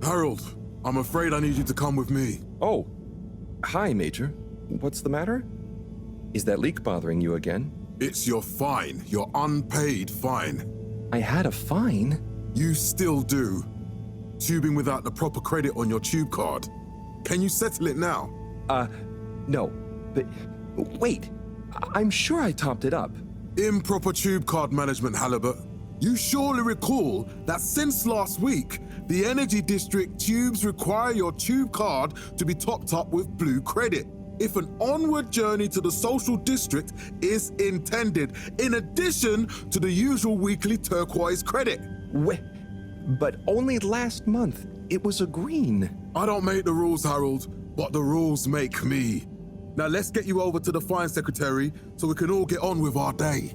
Harold, I'm afraid I need you to come with me. Oh, hi, Major. What's the matter? Is that leak bothering you again? It's your fine, your unpaid fine. I had a fine? You still do. Tubing without the proper credit on your tube card. Can you settle it now? No. But wait, I'm sure I topped it up. Improper tube card management, Halibut. You surely recall that since last week, the Energy District tubes require your tube card to be topped up with blue credit if an onward journey to the social district is intended, in addition to the usual weekly turquoise credit. But only last month, it was a green. I don't make the rules, Harold, but the rules make me. Now let's get you over to the fine secretary so we can all get on with our day.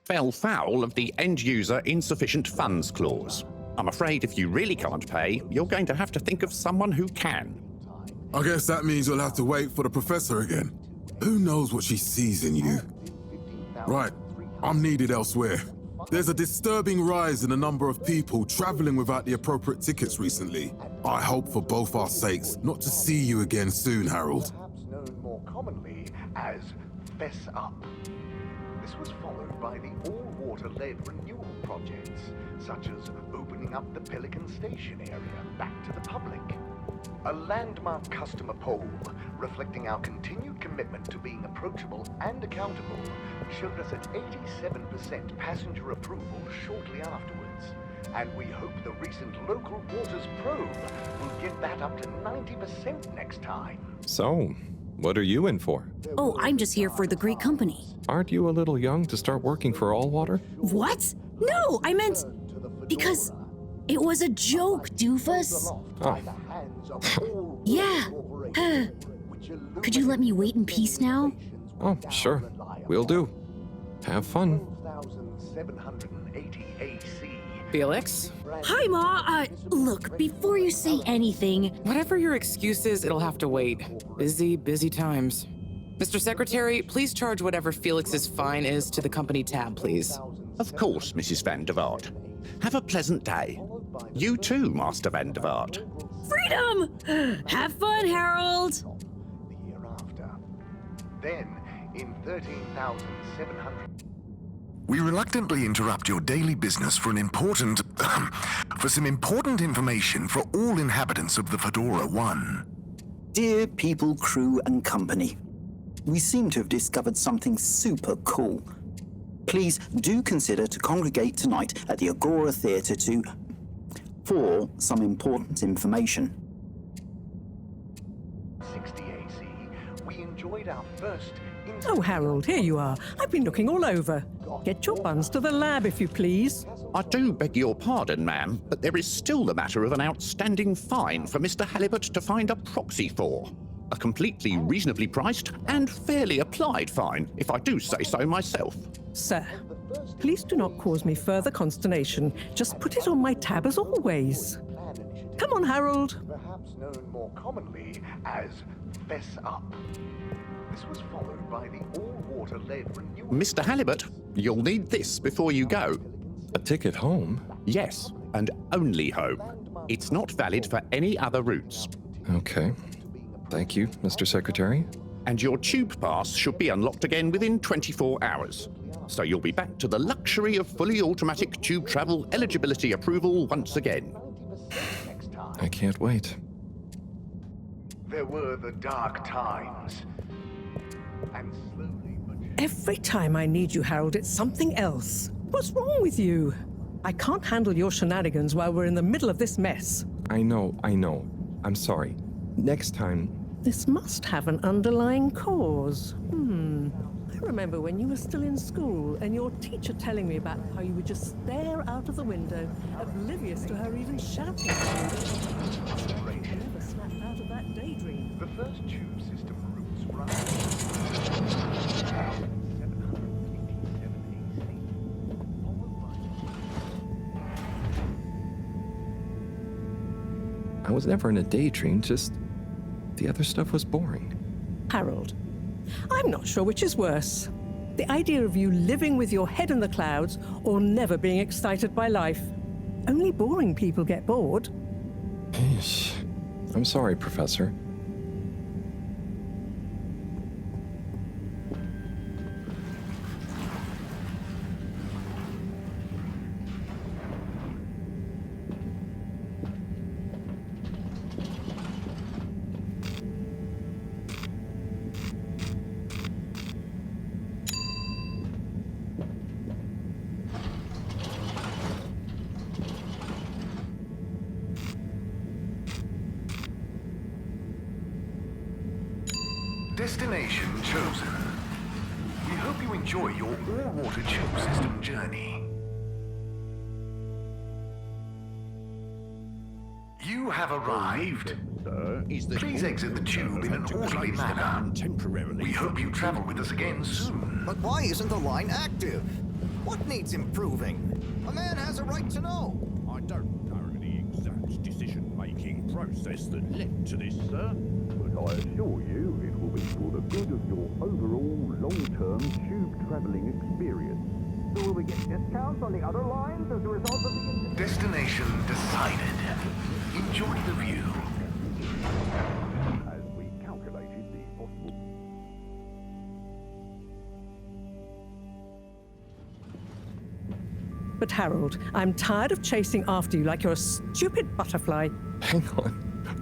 Fell foul of the end-user insufficient funds clause. I'm afraid if you really can't pay, you're going to have to think of someone who can. I guess that means you'll have to wait for the professor again. Who knows what she sees in you? Right, I'm needed elsewhere. There's a disturbing rise in the number of people traveling without the appropriate tickets recently. I hope for both our sakes not to see you again soon, Harold. Perhaps known more commonly as Fess Up. This was followed by the all-water-led renewal projects, such as opening up the Pelican Station area back to the public. A landmark customer poll, reflecting our continued commitment to being approachable and accountable, showed us an 87% passenger approval shortly afterwards. And we hope the recent local waters probe will get that up to 90% next time. So, what are you in for? Oh, I'm just here for the great company. Aren't you a little young to start working for All Water? What? No, I meant because it was a joke, doofus. Oh. Yeah. Could you let me wait in peace now? Oh, sure. Will do. Have fun. 1,780 AC. Felix? Hi, Ma. Look, before you say anything... Whatever your excuse is, it'll have to wait. Busy times. Mr. Secretary, please charge whatever Felix's fine is to the company tab, please. Of course, Mrs. Van der Vaart. Have a pleasant day. You too, Master Van der Vaart. Freedom! Have fun, Harold! The year after. Then, in 13,700... We reluctantly interrupt your daily business for some important information for all inhabitants of the Fedora I. Dear people, crew, and company, we seem to have discovered something super cool. Please do consider to congregate tonight at the Agora Theatre for some important information. 60 AC, we enjoyed our first... Oh, Harold, here you are. I've been looking all over. Get your buns to the lab, if you please. I do beg your pardon, ma'am, but there is still the matter of an outstanding fine for Mr. Halibut to find a proxy for. A completely reasonably priced and fairly applied fine, if I do say so myself. Sir, please do not cause me further consternation. Just put it on my tab as always. Come on, Harold. Perhaps known more commonly as Fess Up. This was followed by the all-water-led renewal... Mr. Halibut, you'll need this before you go. A ticket home? Yes, and only home. It's not valid for any other routes. Okay. Thank you, Mr. Secretary. And your tube pass should be unlocked again within 24 hours. So you'll be back to the luxury of fully automatic tube travel eligibility approval once again. I can't wait. There were the dark times. And slowly but surely... Every time I need you, Harold, it's something else. What's wrong with you? I can't handle your shenanigans while we're in the middle of this mess. I know. I'm sorry. Next time... This must have an underlying cause. I remember when you were still in school and your teacher telling me about how you would just stare out of the window, oblivious to her even shouting at you. You never snapped out of that daydream. The first tube system routes run... I was never in a daydream, just... the other stuff was boring. Harold, I'm not sure which is worse. The idea of you living with your head in the clouds or never being excited by life. Only boring people get bored. Eesh. I'm sorry, Professor. Destination chosen. We hope you enjoy your all-water tube system journey. You have arrived. Please exit the tube in an orderly manner. We hope you travel with us again soon. But why isn't the line active? What needs improving? A man has a right to know. I don't know the exact decision-making process that led to this, sir. But I assure you it will be for the good of your overall long-term tube travelling experience. So will we get discounts on the other lines as a result of the... Destination decided. Enjoy the view. As we calculated the possible... But Harold, I'm tired of chasing after you like you're a stupid butterfly. Hang on.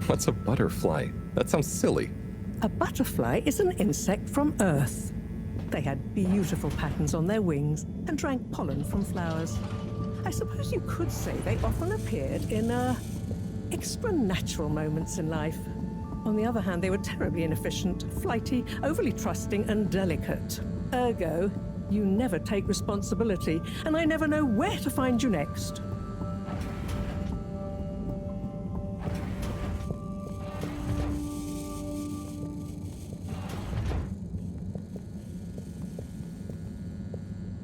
What's a butterfly? That sounds silly. A butterfly is an insect from Earth. They had beautiful patterns on their wings and drank pollen from flowers. I suppose you could say they often appeared in, extra natural moments in life. On the other hand, they were terribly inefficient, flighty, overly trusting, and delicate. Ergo, you never take responsibility, and I never know where to find you next.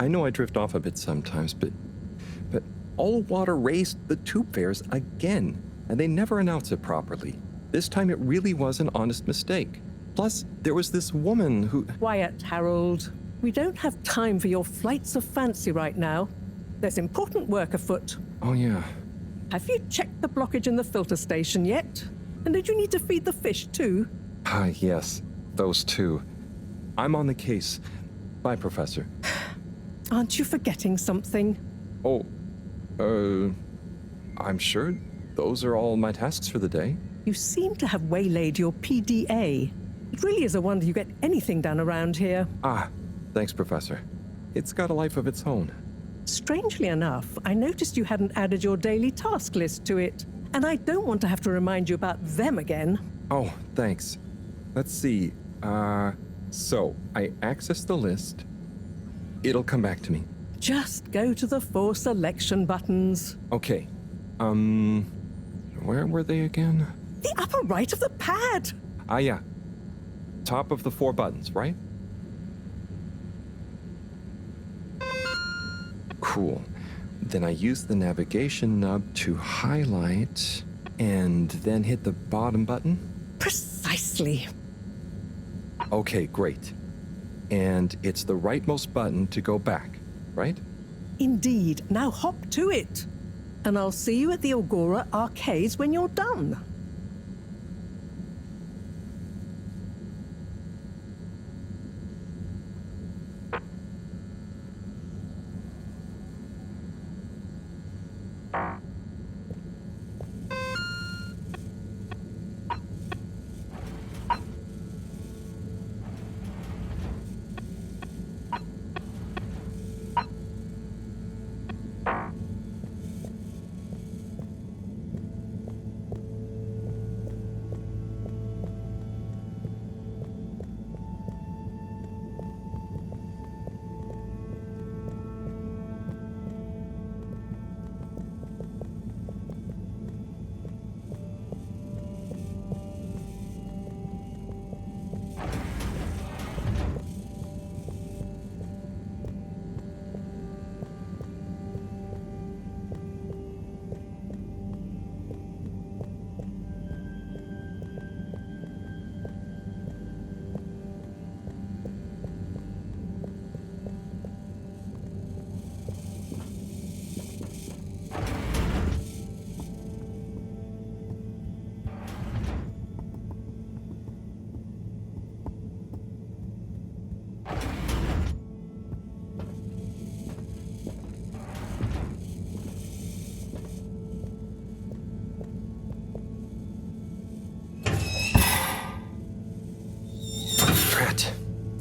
I know I drift off a bit sometimes, but All Water raised the tube fares again, and they never announced it properly. This time it really was an honest mistake. Plus, there was this woman who... Quiet, Harold. We don't have time for your flights of fancy right now. There's important work afoot. Oh, yeah. Have you checked the blockage in the filter station yet? And did you need to feed the fish too? Ah, yes. Those two. I'm on the case. Bye, Professor. Aren't you forgetting something? Oh, I'm sure those are all my tasks for the day. You seem to have waylaid your PDA. It really is a wonder you get anything done around here. Ah, thanks, Professor. It's got a life of its own. Strangely enough, I noticed you hadn't added your daily task list to it, and I don't want to have to remind you about them again. Oh, thanks. Let's see. So I access the list. It'll come back to me. Just go to the 4 selection buttons. Okay. Where were they again? The upper right of the pad. Ah, yeah. Top of the 4 buttons, right? Cool. Then I use the navigation nub to highlight and then hit the bottom button. Precisely. Okay, great. And it's the rightmost button to go back, right? Indeed. Now hop to it. And I'll see you at the Agora arcades when you're done.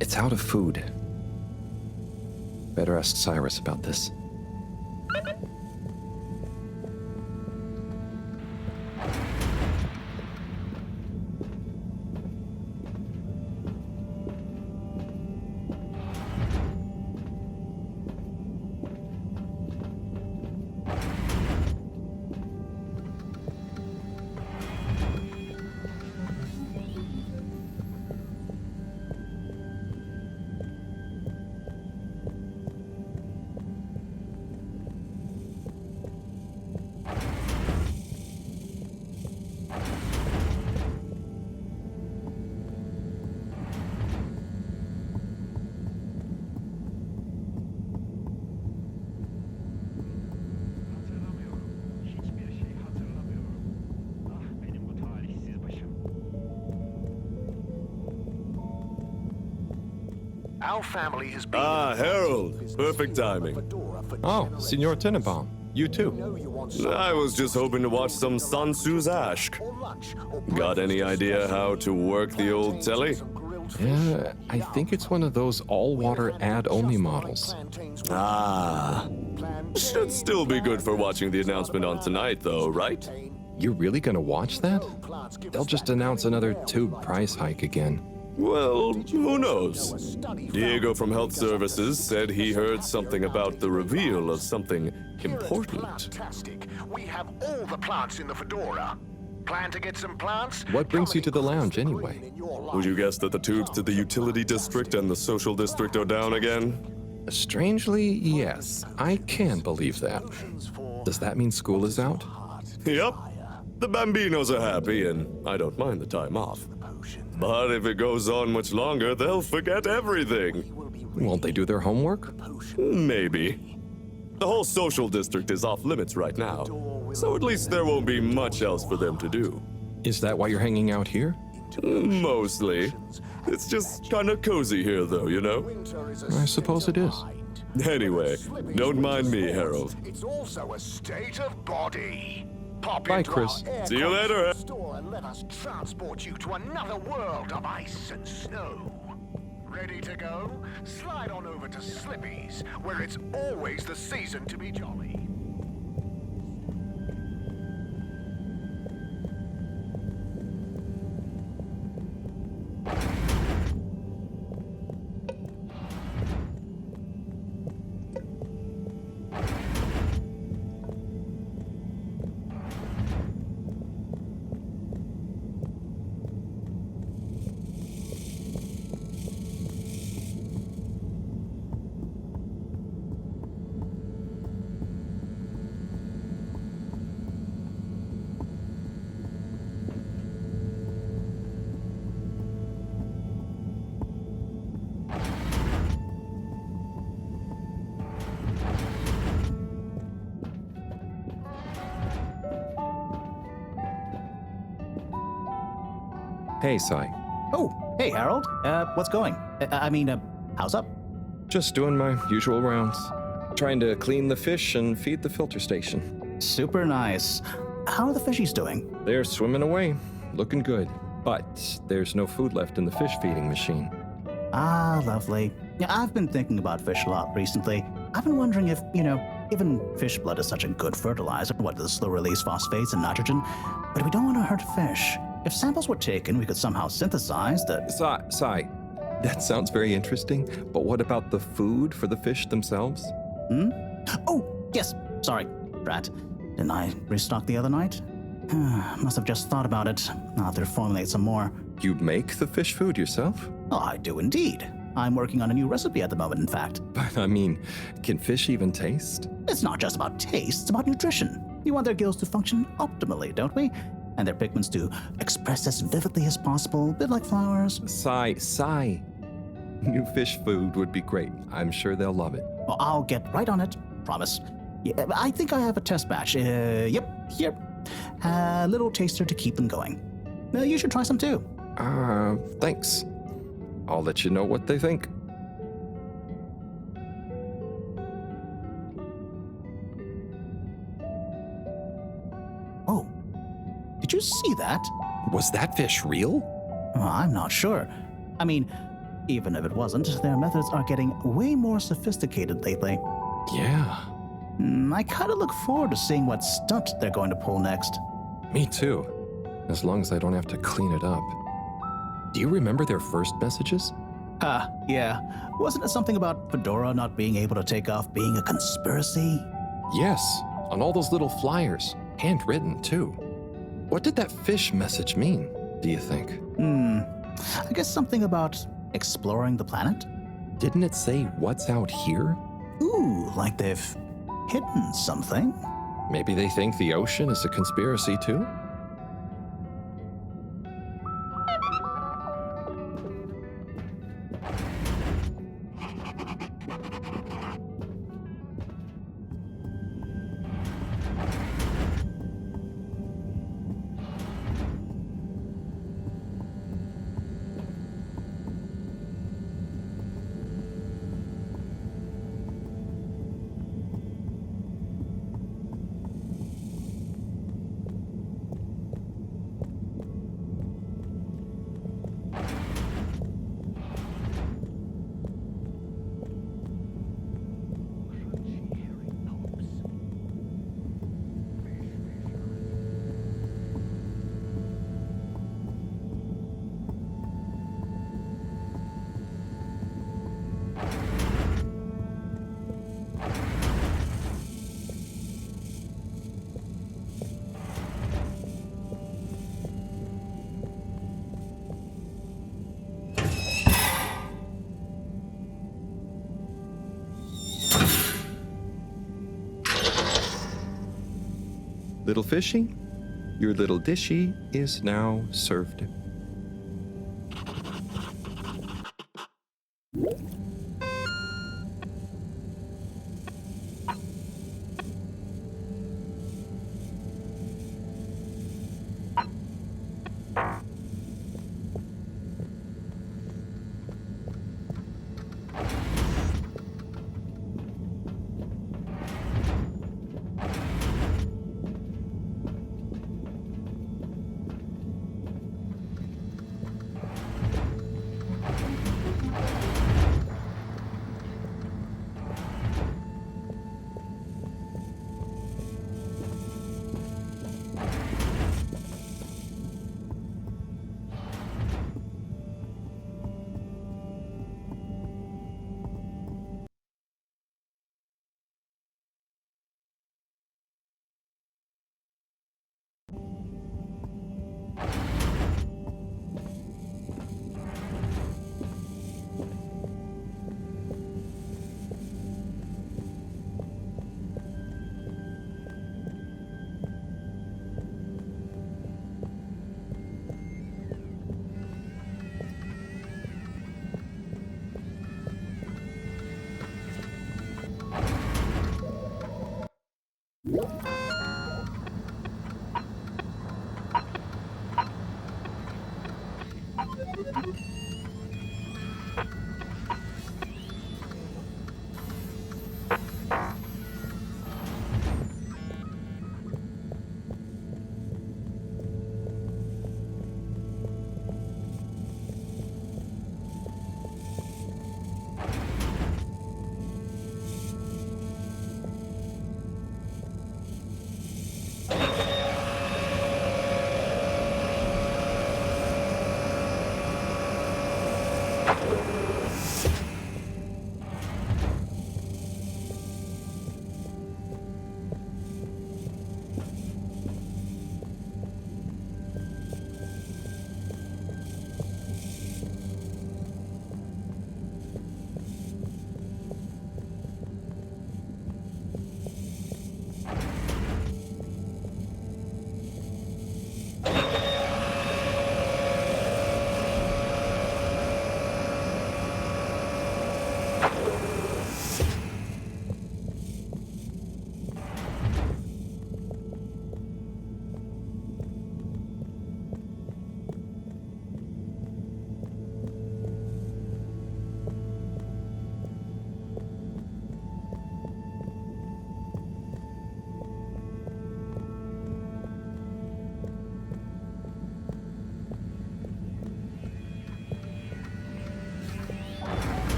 It's out of food. Better ask Cyrus about this. Our family has been... Ah, Harold. Perfect timing. Oh, Signor Tenenbaum. You too. I was just hoping to watch some Sansu's Ash. Got any idea how to work the old telly? Yeah, I think it's one of those all-water ad-only models. Ah. Should still be good for watching the announcement on tonight, though, right? You're really gonna watch that? They'll just announce another tube price hike again. Well, who knows? Diego from Health Services said he heard something about the reveal of something important. Fantastic. We have all the plants in the Fedora. Plan to get some plants? What brings you to the lounge, anyway? Would you guess that the tubes to the utility district and the social district are down again? Strangely, yes. I can believe that. Does that mean school is out? Yep. The Bambinos are happy, and I don't mind the time off. But if it goes on much longer, they'll forget everything. Won't they do their homework? Maybe. The whole social district is off limits right now, so at least there won't be much else for them to do. Is that why you're hanging out here? Mostly. It's just kind of cozy here, though, you know? I suppose it is. Anyway, don't mind me, Harold. It's also a state of body. Pop Bye, into Chris. our See you later. store and let us transport you to another world of ice and snow. Ready to go? Slide on over to Slippy's, where it's always the season to be jolly. Hey, Sai. Oh, hey, Harold. What's going? How's up? Just doing my usual rounds. Trying to clean the fish and feed the filter station. Super nice. How are the fishies doing? They're swimming away, looking good. But there's no food left in the fish feeding machine. Ah, lovely. Yeah, I've been thinking about fish a lot recently. I've been wondering if, given fish blood is such a good fertilizer, what does slow release phosphates and nitrogen, but we don't want to hurt fish. If samples were taken, we could somehow synthesize the... Sai, that sounds very interesting, but what about the food for the fish themselves? Oh, yes, sorry, Brat. Didn't I restock the other night? Must have just thought about it. I'll have to formulate some more. You make the fish food yourself? Oh, I do indeed. I'm working on a new recipe at the moment, in fact. But I mean, can fish even taste? It's not just about taste, it's about nutrition. We want their gills to function optimally, don't we? And their pigments to express as vividly as possible, a bit like flowers. Sai. New fish food would be great. I'm sure they'll love it. Well, I'll get right on it, promise. Yeah, I think I have a test batch. Yep, here. A little taster to keep them going. You should try some too. Thanks. I'll let you know what they think. Oh, did you see that? Was that fish real? I'm not sure. I mean, even if it wasn't, their methods are getting way more sophisticated lately. Yeah. I kind of look forward to seeing what stunt they're going to pull next. Me too. As long as I don't have to clean it up. Do you remember their first messages? Yeah. Wasn't it something about Fedora not being able to take off being a conspiracy? Yes, on all those little flyers. Handwritten, too. What did that fish message mean, do you think? I guess something about exploring the planet? Didn't it say what's out here? Ooh, like they've hidden something? Maybe they think the ocean is a conspiracy, too? Little fishy, your little dishy is now served.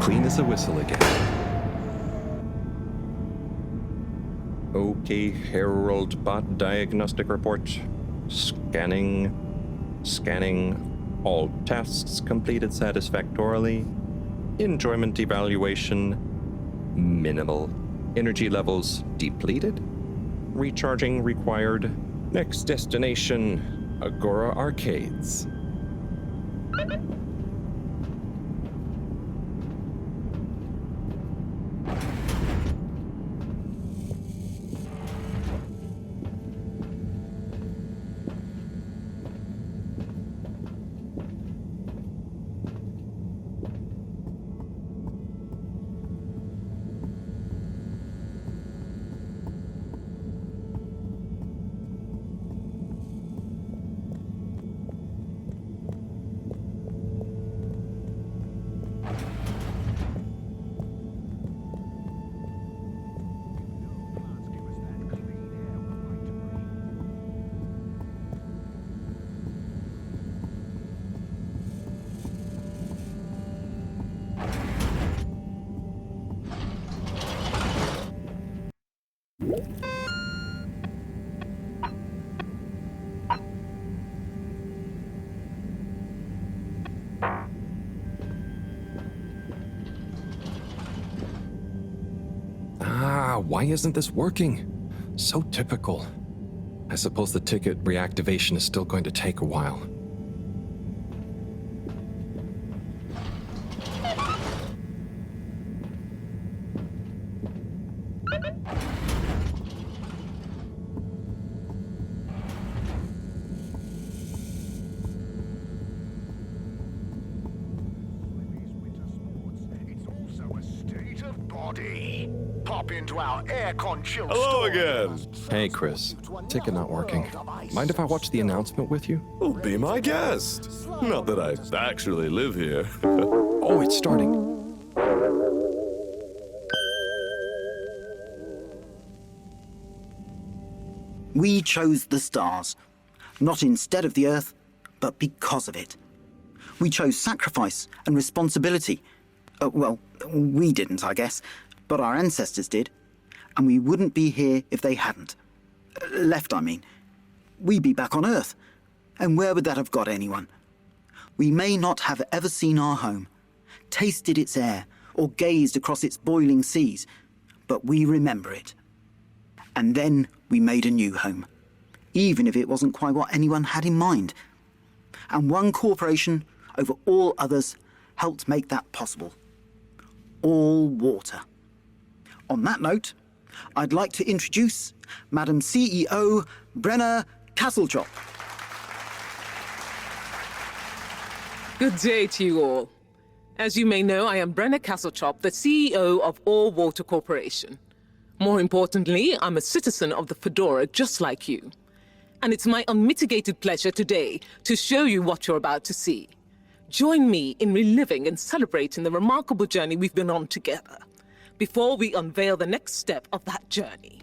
clean as a whistle again. Okay, Herald Bot Diagnostic Report. Scanning. All tasks completed satisfactorily. Enjoyment evaluation. Minimal. Energy levels depleted. Recharging required. Next destination, Agora Arcades. Why isn't this working? So typical. I suppose the ticket reactivation is still going to take a while. Hello again. Hey, Chris. Ticket not working. Mind if I watch the announcement with you? Well, be my guest. Not that I actually live here. Oh, it's starting. We chose the stars, not instead of the Earth, but because of it. We chose sacrifice and responsibility. Well, we didn't, I guess, but our ancestors did. And we wouldn't be here if they hadn't. Left, I mean. We'd be back on Earth. And where would that have got anyone? We may not have ever seen our home, tasted its air, or gazed across its boiling seas, but we remember it. And then we made a new home, even if it wasn't quite what anyone had in mind. And one corporation, over all others, helped make that possible. All water. On that note, I'd like to introduce Madam CEO Brenna Castlechop. Good day to you all. As you may know, I am Brenna Castlechop, the CEO of All Water Corporation. More importantly, I'm a citizen of the Fedora just like you. And it's my unmitigated pleasure today to show you what you're about to see. Join me in reliving and celebrating the remarkable journey we've been on together, before we unveil the next step of that journey.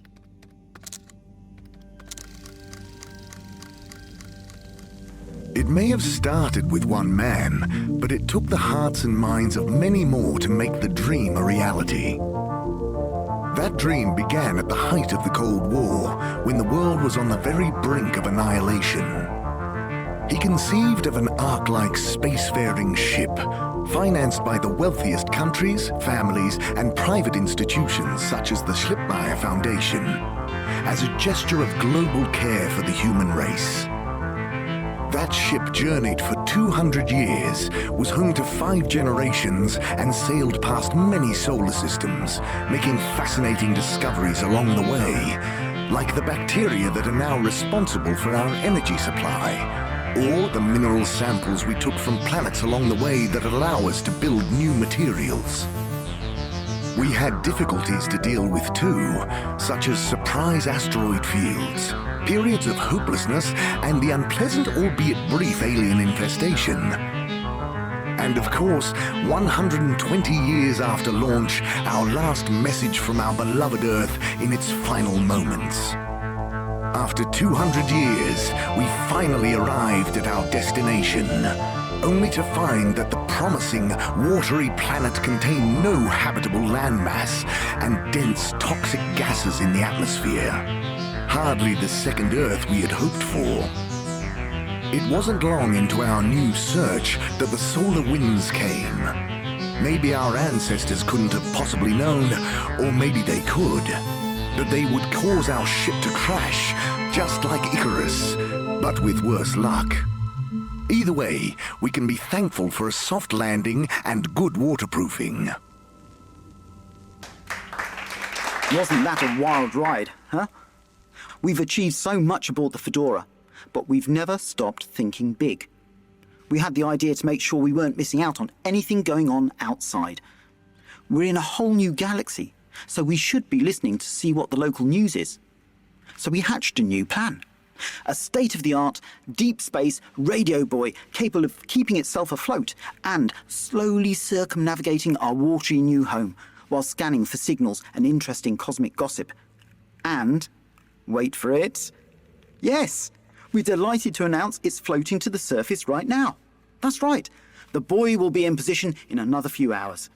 It may have started with one man, but it took the hearts and minds of many more to make the dream a reality. That dream began at the height of the Cold War, when the world was on the very brink of annihilation. He conceived of an Ark-like spacefaring ship, financed by the wealthiest countries, families, and private institutions such as the Submarina Foundation, as a gesture of global care for the human race. That ship journeyed for 200 years, was home to 5 generations, and sailed past many solar systems, making fascinating discoveries along the way, like the bacteria that are now responsible for our energy supply, or the mineral samples we took from planets along the way that allow us to build new materials. We had difficulties to deal with too, such as surprise asteroid fields, periods of hopelessness, and the unpleasant albeit brief alien infestation. And of course, 120 years after launch, our last message from our beloved Earth in its final moments. After 200 years, we finally arrived at our destination, only to find that the promising, watery planet contained no habitable landmass and dense toxic gases in the atmosphere. Hardly the second Earth we had hoped for. It wasn't long into our new search that the solar winds came. Maybe our ancestors couldn't have possibly known, or maybe they could, that they would cause our ship to crash, just like Icarus, but with worse luck. Either way, we can be thankful for a soft landing and good waterproofing. Wasn't that a wild ride, huh? We've achieved so much aboard the Fedora, but we've never stopped thinking big. We had the idea to make sure we weren't missing out on anything going on outside. We're in a whole new galaxy, so we should be listening to see what the local news is. So we hatched a new plan. A state-of-the-art, deep space radio buoy capable of keeping itself afloat and slowly circumnavigating our watery new home while scanning for signals and interesting cosmic gossip. And, wait for it, yes, we're delighted to announce it's floating to the surface right now. That's right, the buoy will be in position in another few hours.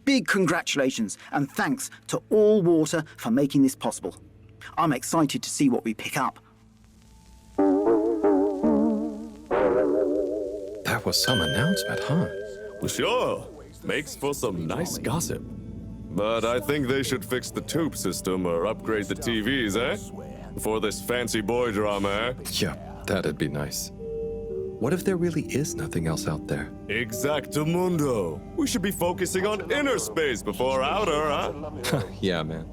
Big congratulations and thanks to All Water for making this possible. I'm excited to see what we pick up. That was some announcement, huh? Well, sure. Makes for some nice gossip. But I think they should fix the tube system or upgrade the TVs, eh? Before this fancy boy drama, eh? Yeah, that'd be nice. What if there really is nothing else out there? Exactamundo. We should be focusing on inner space before outer, huh? Yeah, man.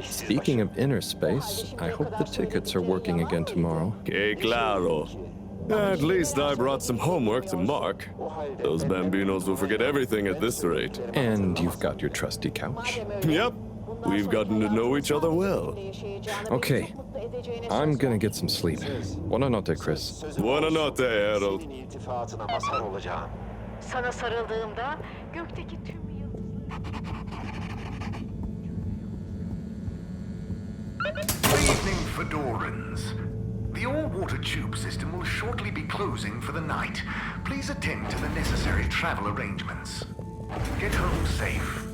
Speaking of inner space, I hope the tickets are working again tomorrow. Que claro. At least I brought some homework to mark. Those bambinos will forget everything at this rate. And you've got your trusty couch. Yep. We've gotten to know each other well. Okay. I'm gonna get some sleep. Buonanotte, Chris. Buonanotte, Harold. Sana sarıldığımda gökteki tüm Good evening, Fedorans. The all-water tube system will shortly be closing for the night. Please attend to the necessary travel arrangements. Get home safe.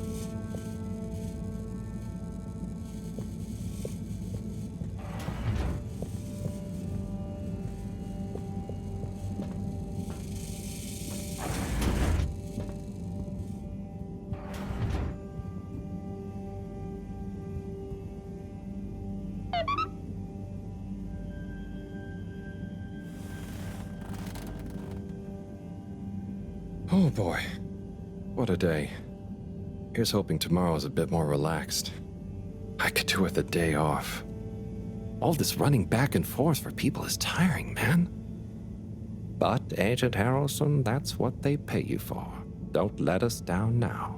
Oh boy, what a day. Here's hoping tomorrow's a bit more relaxed. I could do with a day off. All this running back and forth for people is tiring, man. But, Agent Harrelson, that's what they pay you for. Don't let us down now.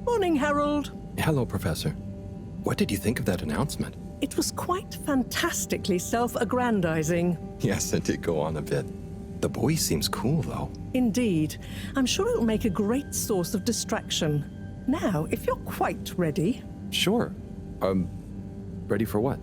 Morning, Harold. Hello, Professor. What did you think of that announcement? It was quite fantastically self-aggrandizing. Yes, it did go on a bit. The boy seems cool, though. Indeed. I'm sure it'll make a great source of distraction. Now, if you're quite ready... Sure. Ready for what?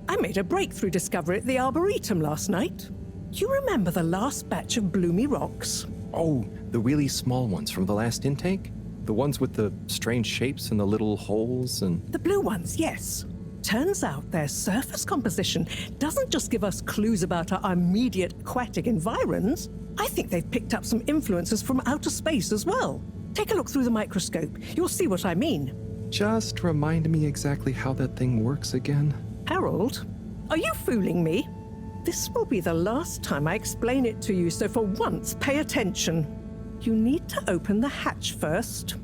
I made a breakthrough discovery at the Arboretum last night. Do you remember the last batch of bloomy rocks? Oh, the really small ones from the last intake? The ones with the strange shapes and the little holes and... The blue ones, yes. Turns out their surface composition doesn't just give us clues about our immediate aquatic environs. I think they've picked up some influences from outer space as well. Take a look through the microscope. You'll see what I mean. Just remind me exactly how that thing works again. Harold, Are you fooling me? This will be the last time I explain it to you, so for once, pay attention. You need to open the hatch first.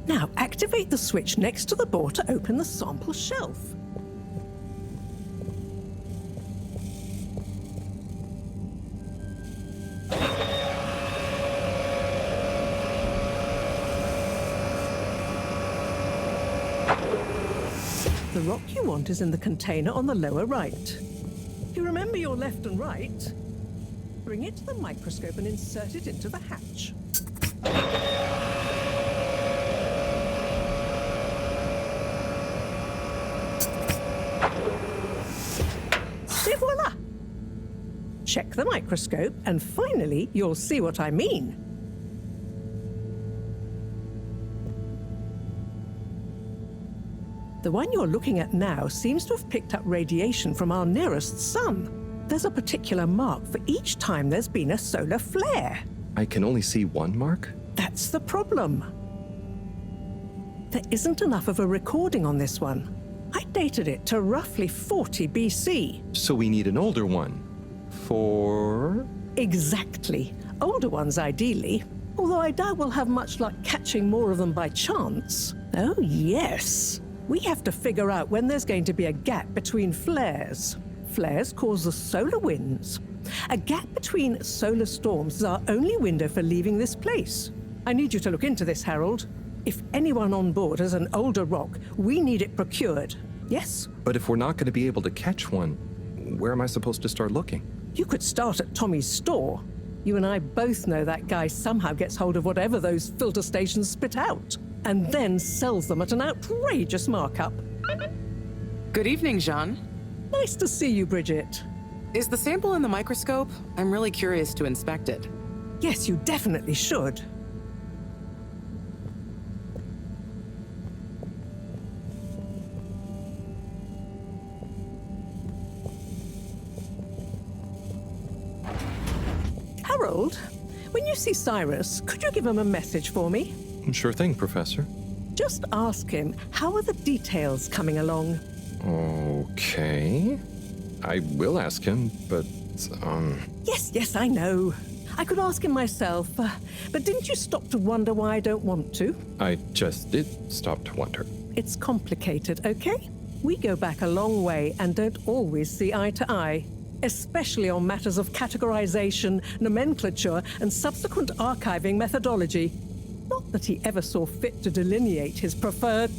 Now, activate the switch next to the door to open the sample shelf. The rock you want is in the container on the lower right. You remember your left and right? Bring it to the microscope and insert it into the hatch. Et voila! Check the microscope, and finally, you'll see what I mean. The one you're looking at now seems to have picked up radiation from our nearest sun. There's a particular mark for each time there's been a solar flare. I can only see one mark? That's the problem. There isn't enough of a recording on this one. I dated it to roughly 40 BC. So we need an older one. For? Exactly. Older ones, ideally. Although I doubt we'll have much luck catching more of them by chance. Oh, yes. We have to figure out when there's going to be a gap between flares. Flares cause the solar winds. A gap between solar storms is our only window for leaving this place. I need you to look into this, Harold. If anyone on board has an older rock, we need it procured. Yes? But if we're not going to be able to catch one, where am I supposed to start looking? You could start at Tommy's store. You and I both know that guy somehow gets hold of whatever those filter stations spit out, and then sells them at an outrageous markup. Good evening, Jean. Nice to see you, Bridget. Is the sample in the microscope? I'm really curious to inspect it. Yes, you definitely should. Harold, when you see Cyrus, could you give him a message for me? Sure thing, Professor. Just ask him, how are the details coming along? Okay. I will ask him, but, Yes, I know. I could ask him myself, but didn't you stop to wonder why I don't want to? I just did stop to wonder. It's complicated, okay? We go back a long way and don't always see eye to eye, especially on matters of categorization, nomenclature, and subsequent archiving methodology. Not that he ever saw fit to delineate his preferred...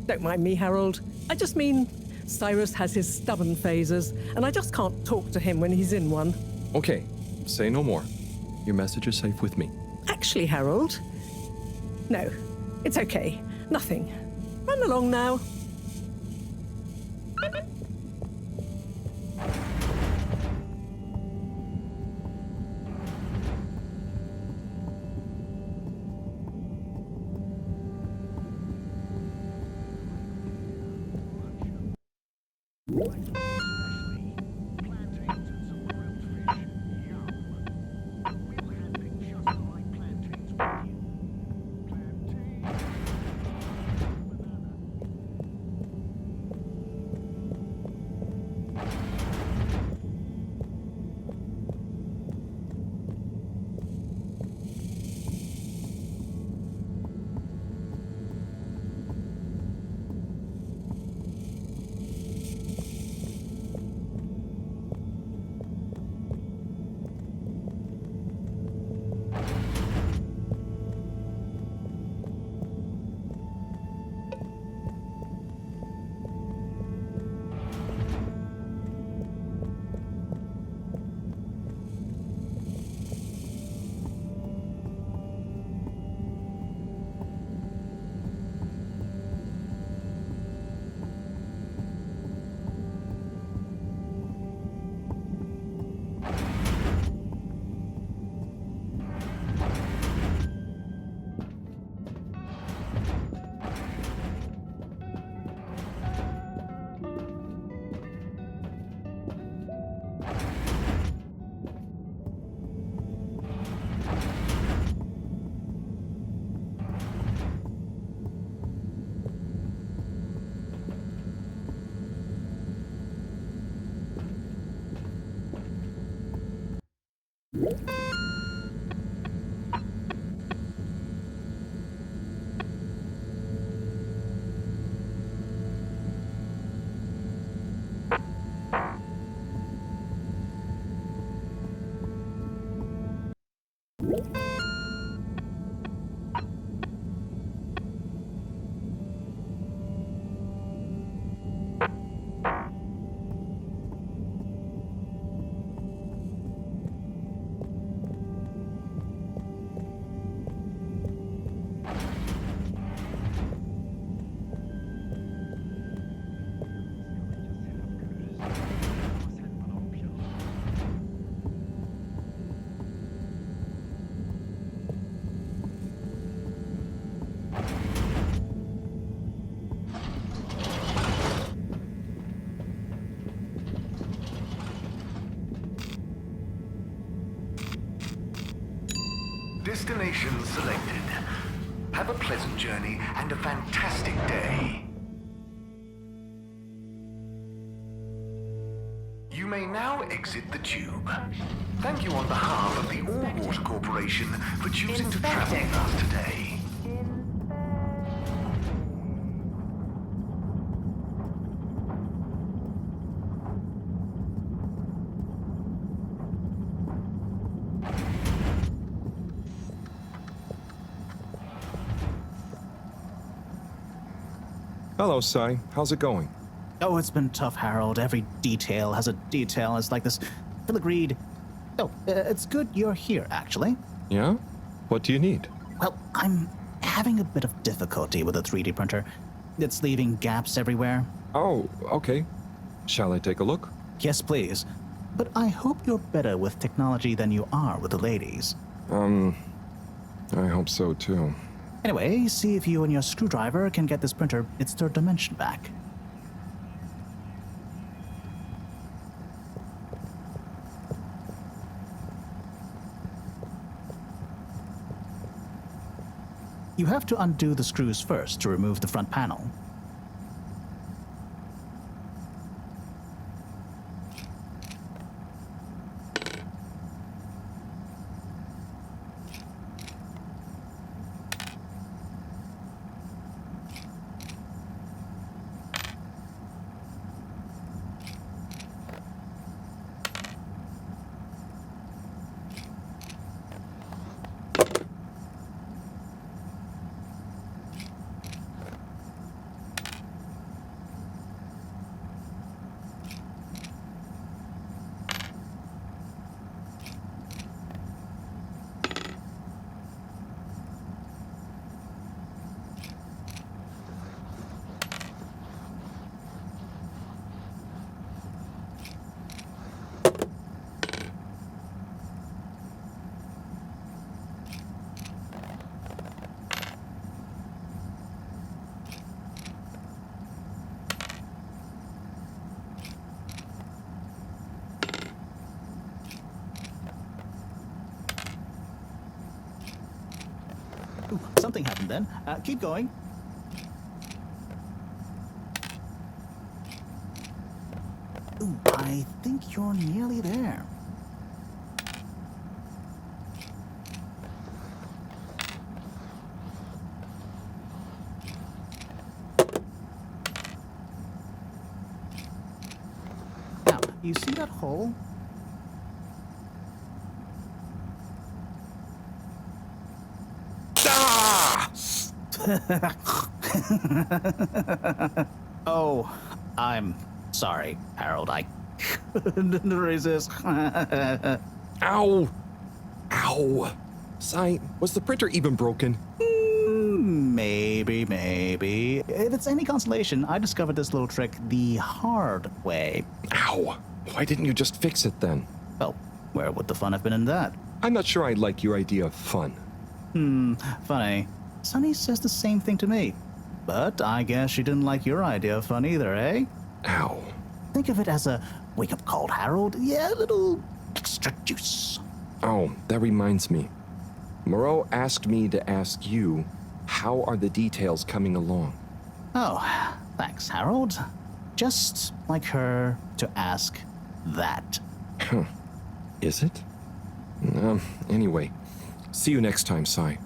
Don't mind me, Harold. I just mean, Cyrus has his stubborn phases, and I just can't talk to him when he's in one. Okay, say no more. Your message is safe with me. Actually, Harold... No, it's okay. Nothing. Run along now. Destination selected. Have a pleasant journey and a fantastic day. You may now exit the tube. Thank you on behalf of the All Water Corporation for choosing to travel with us today. Hello, Sai. How's it going? Oh, it's been tough, Harold. Every detail has a detail. It's like this filigreed. Oh, it's good you're here, actually. Yeah? What do you need? Well, I'm having a bit of difficulty with a 3D printer. It's leaving gaps everywhere. Oh, okay. Shall I take a look? Yes, please. But I hope you're better with technology than you are with the ladies. I hope so, too. Anyway, see if you and your screwdriver can get this printer its third dimension back. You have to undo the screws first to remove the front panel. Ooh, something happened then. Keep going. Ooh, I think you're nearly there. Now, you see that hole? Oh, I'm sorry, Harold. I couldn't resist. Ow! Ow! Sai, was the printer even broken? Maybe. If it's any consolation, I discovered this little trick the hard way. Ow! Why didn't you just fix it then? Well, where would the fun have been in that? I'm not sure I like your idea of fun. Funny. Sunny says the same thing to me. But I guess she didn't like your idea of fun either, eh? Ow. Think of it as a wake-up call, Harold. Yeah, a little extra juice. Oh, that reminds me. Moreau asked me to ask you, how are the details coming along? Oh, thanks, Harold. Just like her to ask that. Is it? Anyway, see you next time, Sai.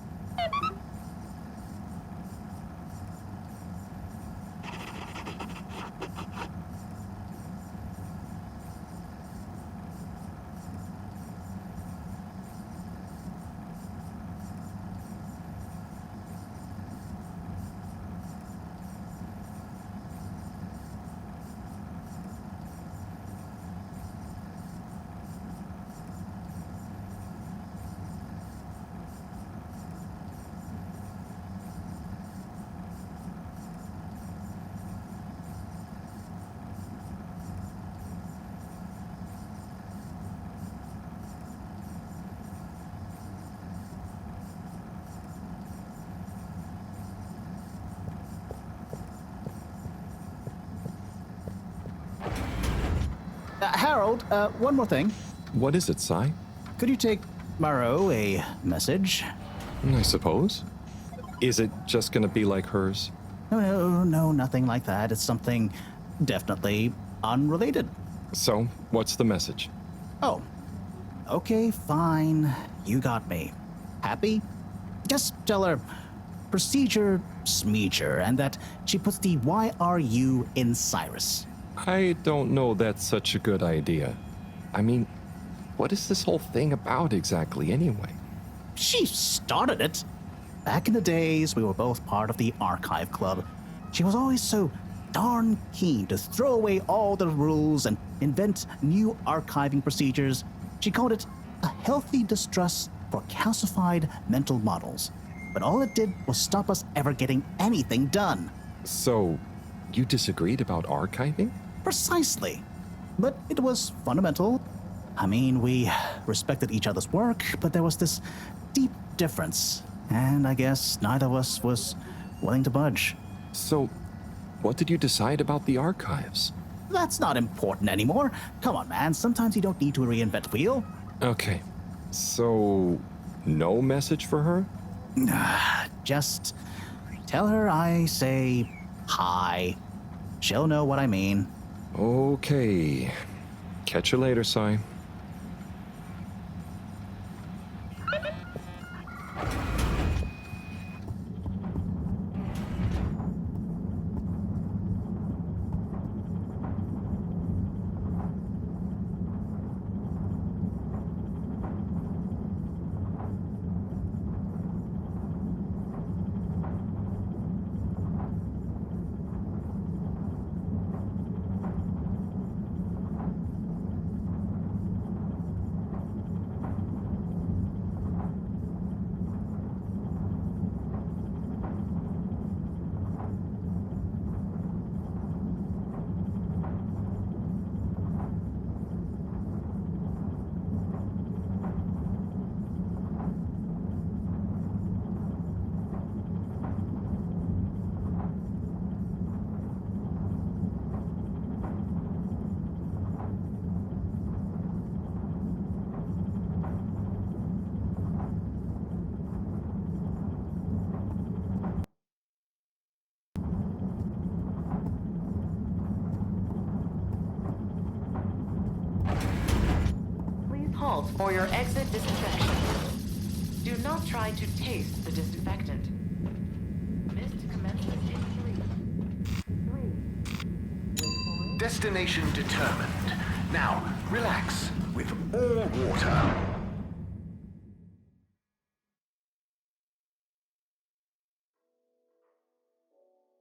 Harold, one more thing. What is it, Sai? Could you take Maro a message? I suppose. Is it just gonna be like hers? No, nothing like that. It's something definitely unrelated. So, what's the message? Oh, okay, fine. You got me. Happy? Just tell her procedure smeeger and that she puts the YRU in Cyrus. I don't know that's such a good idea. I mean, what is this whole thing about exactly anyway? She started it. Back in the days, we were both part of the archive club. She was always so darn keen to throw away all the rules and invent new archiving procedures. She called it a healthy distrust for calcified mental models. But all it did was stop us ever getting anything done. So, you disagreed about archiving? Precisely. But it was fundamental. I mean, we respected each other's work, but there was this deep difference. And I guess neither of us was willing to budge. So, what did you decide about the archives? That's not important anymore. Come on, man. Sometimes you don't need to reinvent the wheel. Okay. So, no message for her? Just tell her I say hi. She'll know what I mean. Okay. Catch you later, Sai. Halt for your exit disinfection. Do not try to taste the disinfectant. Mist commences in 3. Destination determined. Now, relax with all water.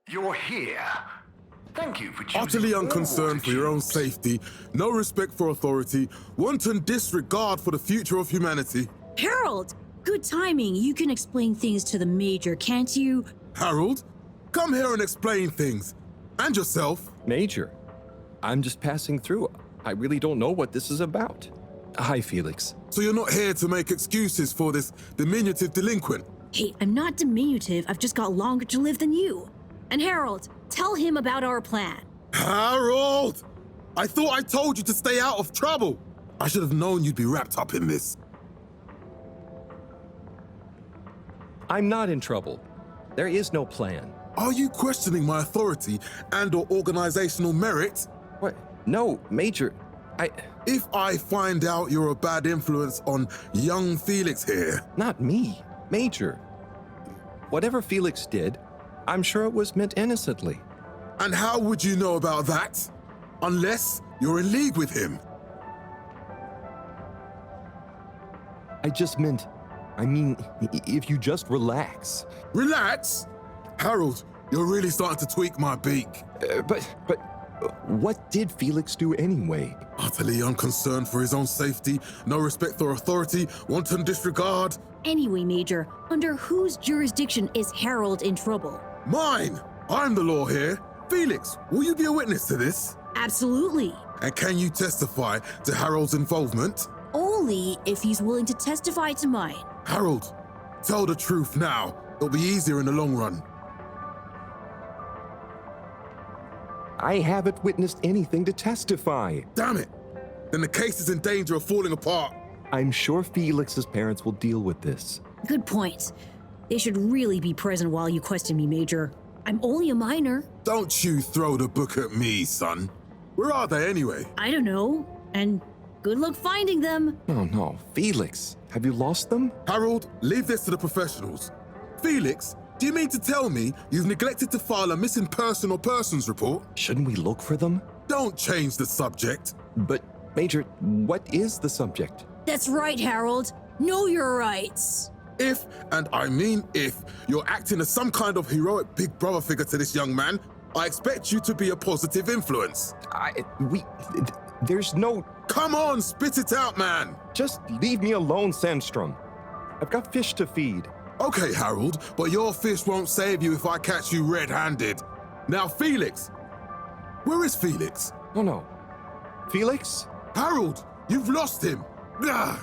You're here. Thank you for choosing Utterly all unconcerned water for your own tubes. safety, no respect for authority, wanton disregard for the future of humanity. Harold! Good timing. You can explain things to the Major, can't you? Harold, come here and explain things. And yourself. Major, I'm just passing through. I really don't know what this is about. Hi, Felix. So you're not here to make excuses for this diminutive delinquent? Hey, I'm not diminutive. I've just got longer to live than you. And Harold, tell him about our plan. Harold! I thought I told you to stay out of trouble. I should have known you'd be wrapped up in this. I'm not in trouble. There is no plan. Are you questioning my authority and/or organizational merit? What? No, Major. If I find out you're a bad influence on young Felix here... Not me, Major. Whatever Felix did, I'm sure it was meant innocently. And how would you know about that? Unless you're in league with him. I mean, if you just relax. Relax? Harold, you're really starting to tweak my beak. But what did Felix do anyway? Utterly unconcerned for his own safety, no respect for authority, wanton disregard. Anyway, Major, under whose jurisdiction is Harold in trouble? Mine! I'm the law here. Felix, will you be a witness to this? Absolutely. And can you testify to Harold's involvement? Only if he's willing to testify to mine. Harold, tell the truth now. It'll be easier in the long run. I haven't witnessed anything to testify. Damn it! Then the case is in danger of falling apart. I'm sure Felix's parents will deal with this. Good point. They should really be present while you question me, Major. I'm only a minor. Don't you throw the book at me, son. Where are they anyway? I don't know. And good luck finding them. Oh no, Felix, have you lost them? Harold, leave this to the professionals. Felix, do you mean to tell me you've neglected to file a missing person or persons report? Shouldn't we look for them? Don't change the subject. But, Major, what is the subject? That's right, Harold. Know your rights. If, and I mean if, you're acting as some kind of heroic big brother figure to this young man, I expect you to be a positive influence. There's no... Come on, spit it out, man! Just leave me alone, Sandstrom. I've got fish to feed. Okay, Harold, but your fish won't save you if I catch you red-handed. Now, Felix! Where is Felix? Oh no. Felix? Harold, you've lost him! Ugh.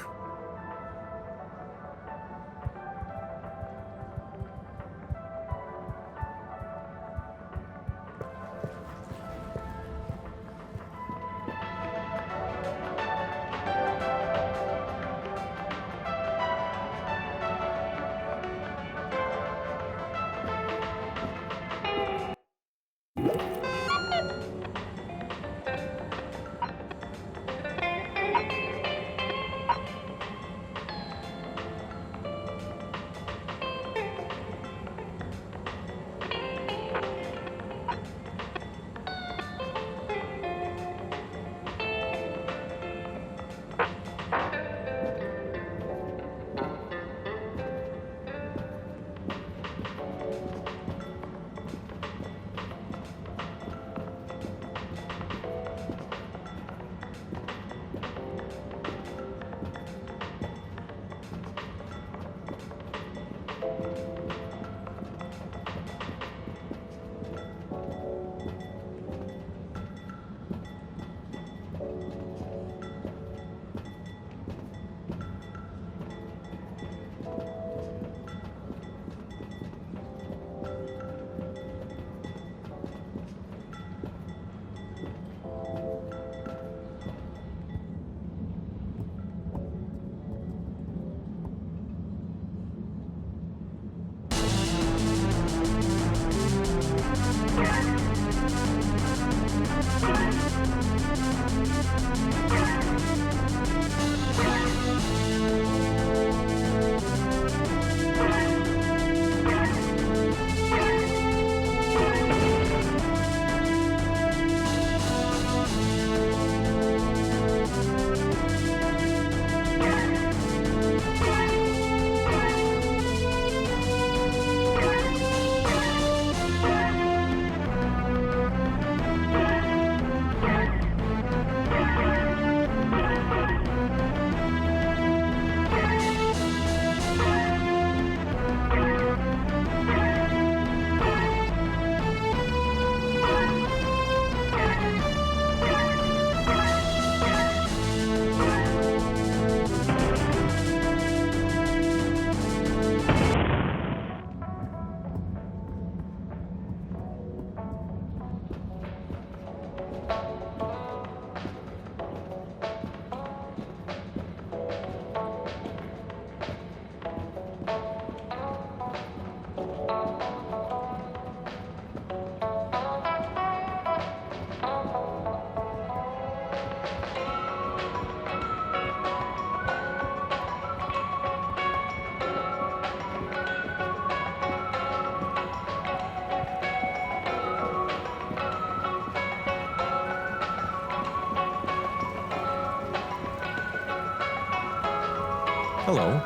Hello.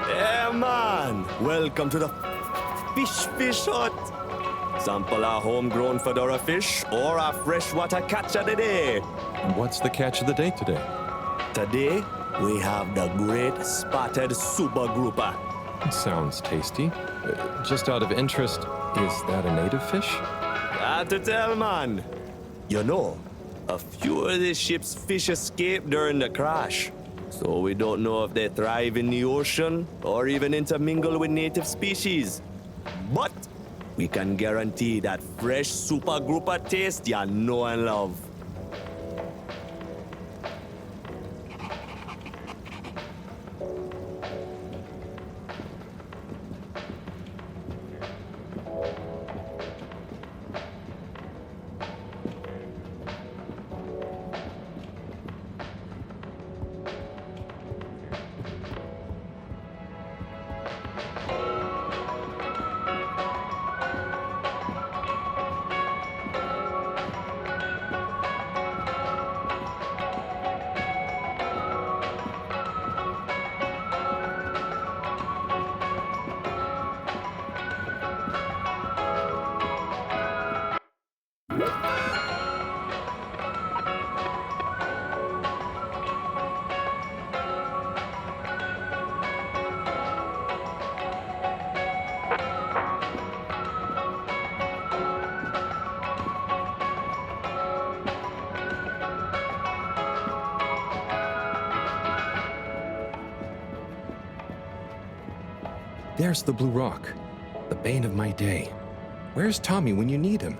Yeah, man. Welcome to the fish hut. Sample a homegrown Fedora fish or a freshwater catch of the day. What's the catch of the day today? Today, we have the great spotted super grouper. Sounds tasty. Just out of interest, is that a native fish? Hard to tell, man. You know, a few of the ship's fish escaped during the crash. So we don't know if they thrive in the ocean or even intermingle with native species. But we can guarantee that fresh super grouper taste you know and love. There's the Blue Rock, the bane of my day. Where's Tommy when you need him?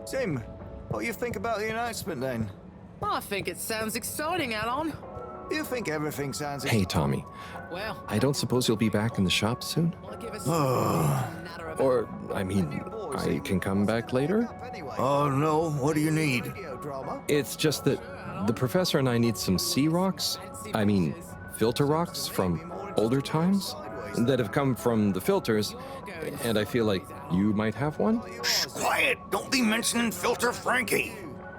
Tim, what do you think about the announcement then? I think it sounds exciting, Alan. Do you think everything sounds... Hey, Tommy. Well, I don't suppose you'll be back in the shop soon? Or, I mean, I can come back later? Oh, no. What do you need? It's just that the professor and I need some sea rocks. I mean, filter rocks from older times that have come from the filters, and I feel like you might have one? Shh, quiet! Don't be mentioning Filter Frankie!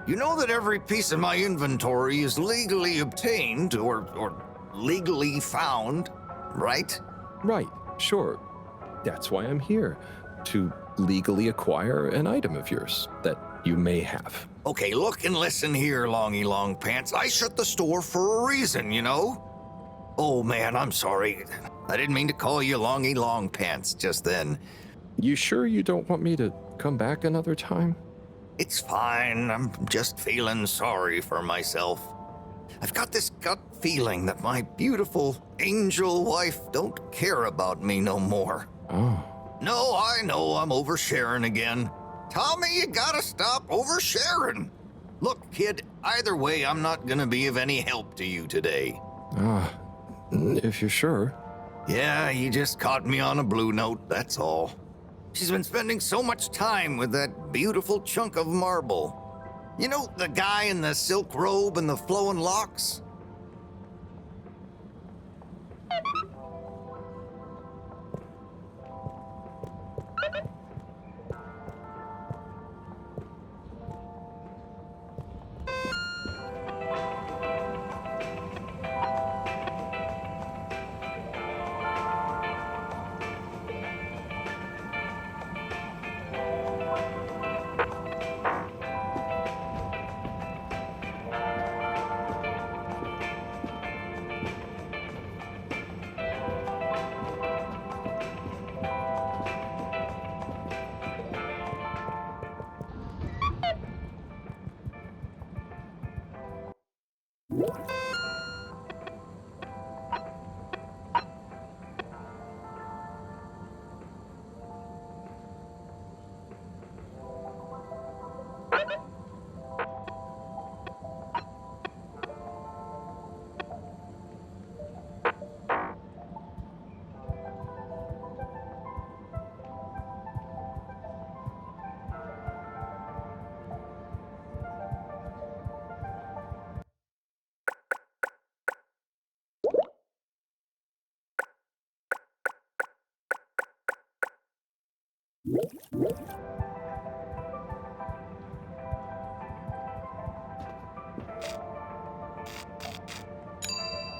You know that every piece of my inventory is legally obtained or legally found, right? Right, sure. That's why I'm here, to legally acquire an item of yours that you may have. Okay, look and listen here, Longy Long Pants. I shut the store for a reason, you know? Oh man, I'm sorry. I didn't mean to call you Longy Long Pants just then. You sure you don't want me to come back another time? It's fine. I'm just feeling sorry for myself. I've got this gut feeling that my beautiful angel wife don't care about me no more. Oh. No, I know I'm oversharing again. Tommy, you gotta stop oversharing. Look, kid, either way, I'm not gonna be of any help to you today. If you're sure. Yeah, you just caught me on a blue note, that's all. She's been spending so much time with that beautiful chunk of marble. You know, the guy in the silk robe and the flowing locks?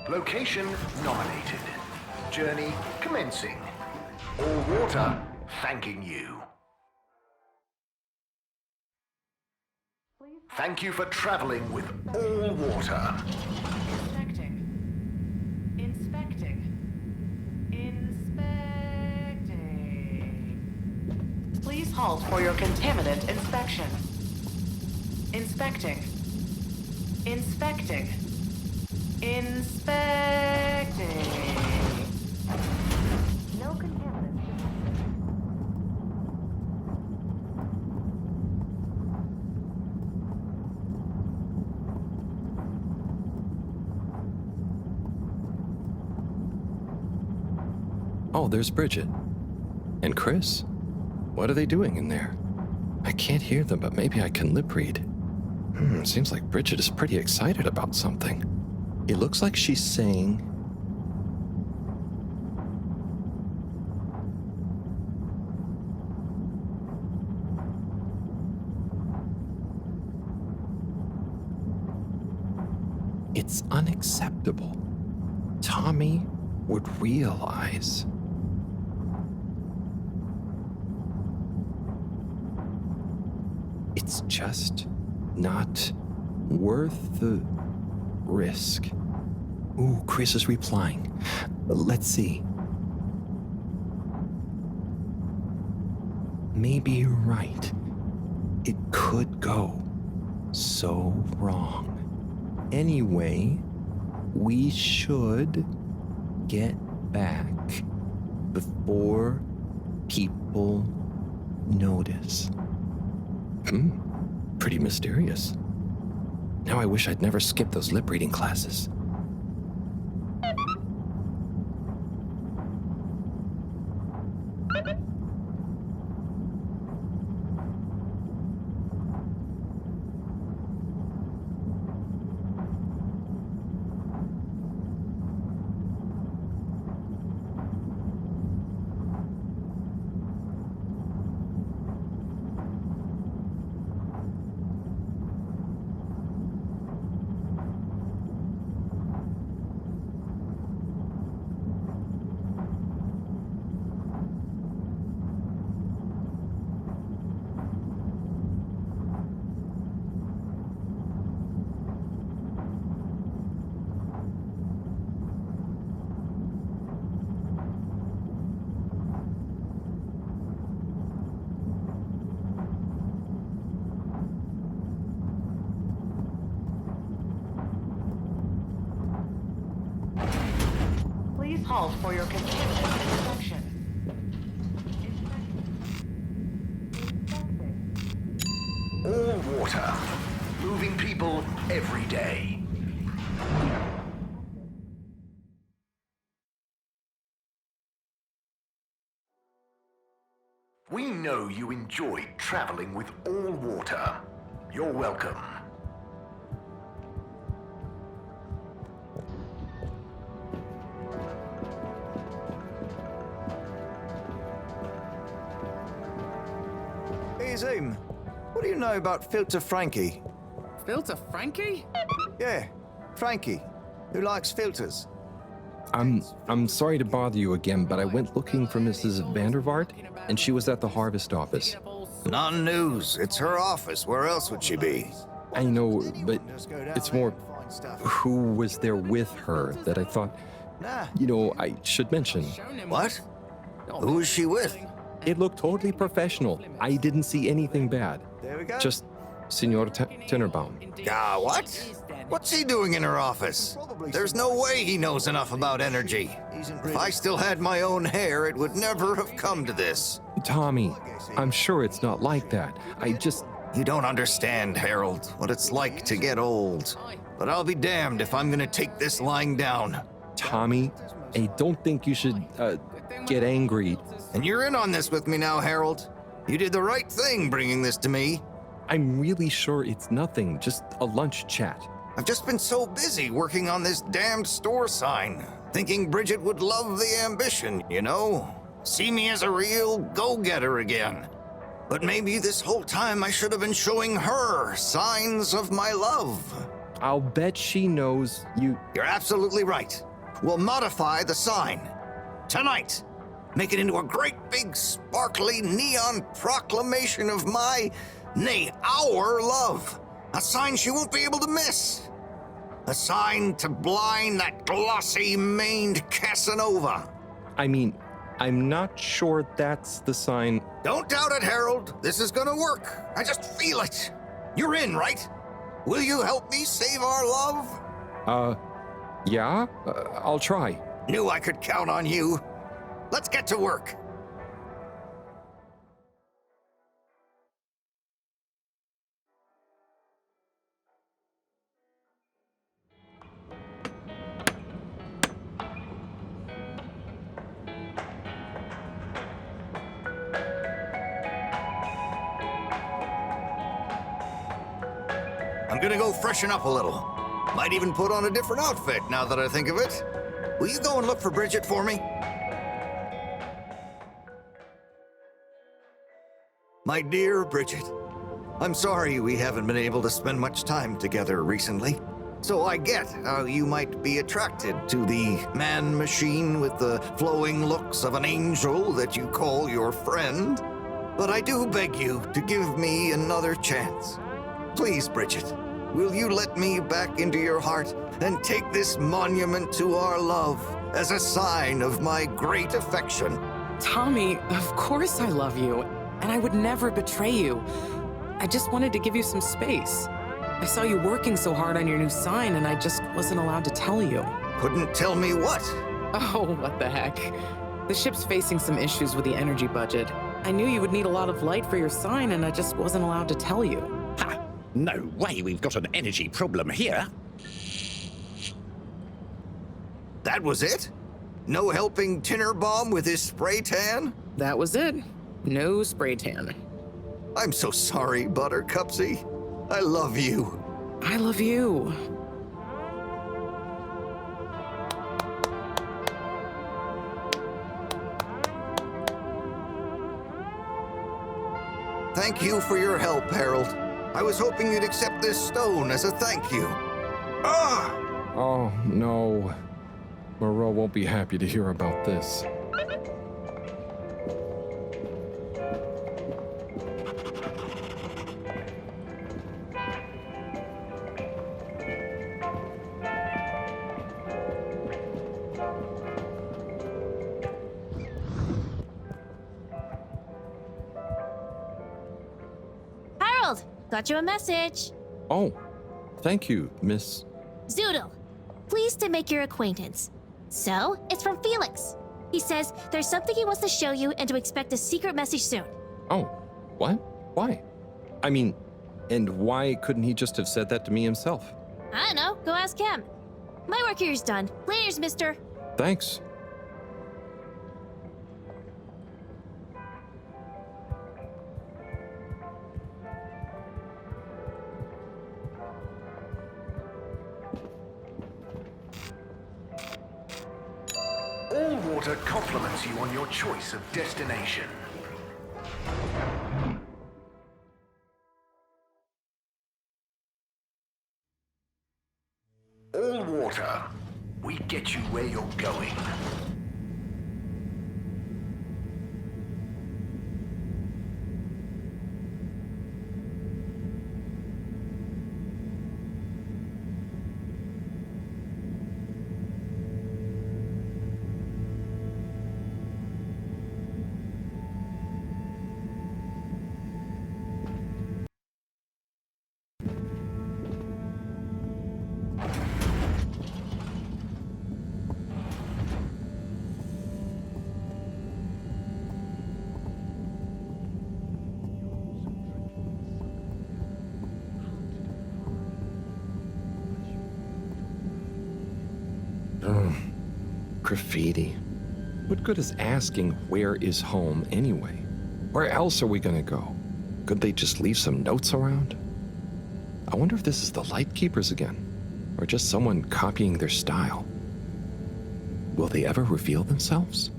Location nominated. Journey commencing. All water thanking you. Thank you for traveling with all water. Inspecting. Please halt for your contaminant inspection. Inspecting. No contaminants detected. Oh, there's Bridget. And Chris? What are they doing in there? I can't hear them, but maybe I can lip read. Seems like Bridget is pretty excited about something. It looks like she's saying... It's unacceptable. Tommy would realize... It's just not worth the risk. Ooh, Chris is replying. Let's see. Maybe you're right. It could go so wrong. Anyway, we should get back before people notice. Pretty mysterious. Now I wish I'd never skipped those lip reading classes. Please halt for your contaminant inspection. All water. Moving people every day. We know you enjoyed traveling with all water. You're welcome. Hey, Zoom. What do you know about Filter Frankie? Filter Frankie? Yeah, Frankie, who likes filters. I'm sorry to bother you again, but I went looking for Mrs. Vandervaart, and she was at the harvest office. Non-news. It's her office. Where else would she be? I know, but it's more who was there with her that I thought, I should mention. What? Who was she with? It looked totally professional. I didn't see anything bad. There we go. Just Senor Tenenbaum. What? What's he doing in her office? There's no way he knows enough about energy. If I still had my own hair, it would never have come to this. Tommy, I'm sure it's not like that. You don't understand, Harold, what it's like to get old. But I'll be damned if I'm gonna take this lying down. Tommy, I don't think you should, get angry. And you're in on this with me now, Harold. You did the right thing bringing this to me. I'm really sure it's nothing, just a lunch chat. I've just been so busy working on this damned store sign, thinking Bridget would love the ambition, you know? see me as a real go-getter again. But maybe this whole time I should have been showing her signs of my love. I'll bet she knows you... You're absolutely right. We'll modify the sign. Tonight. Make it into a great big sparkly neon proclamation of my, nay, our love. A sign she won't be able to miss. A sign to blind that glossy-maned Casanova. I mean, I'm not sure that's the sign. Don't doubt it, Harold. This is gonna work. I just feel it. You're in, right? Will you help me save our love? Yeah? I'll try. Knew I could count on you. Let's get to work. I'm gonna go freshen up a little. Might even put on a different outfit now that I think of it. Will you go and look for Bridget for me? My dear Bridget, I'm sorry we haven't been able to spend much time together recently. So I get how you might be attracted to the man-machine with the flowing looks of an angel that you call your friend. But I do beg you to give me another chance. Please, Bridget, will you let me back into your heart and take this monument to our love as a sign of my great affection? Tommy, of course I love you, and I would never betray you. I just wanted to give you some space. I saw you working so hard on your new sign, and I just wasn't allowed to tell you. Couldn't tell me what? Oh, what the heck. The ship's facing some issues with the energy budget. I knew you would need a lot of light for your sign, and I just wasn't allowed to tell you. Ha! No way we've got an energy problem here. That was it? No helping Tinnerbomb with his spray tan? That was it. No spray tan. I'm so sorry, Buttercupsy. I love you. I love you. Thank you for your help, Harold. I was hoping you'd accept this stone as a thank you. Ah! Oh, no. Moreau won't be happy to hear about this. Harold, got you a message. Oh, thank you, Miss... Zoodle, pleased to make your acquaintance. So, it's from Felix. He says there's something he wants to show you and to expect a secret message soon. Oh, what? Why? I mean, and why couldn't he just have said that to me himself? I don't know, go ask him. My work here's done. Laters, mister. Thanks. All water compliments you on your choice of destination. All water, we get you where you're going. Graffiti. What good is asking where is home anyway? Where else are we gonna go? Could they just leave some notes around? I wonder if this is the Lightkeepers again, or just someone copying their style. Will they ever reveal themselves?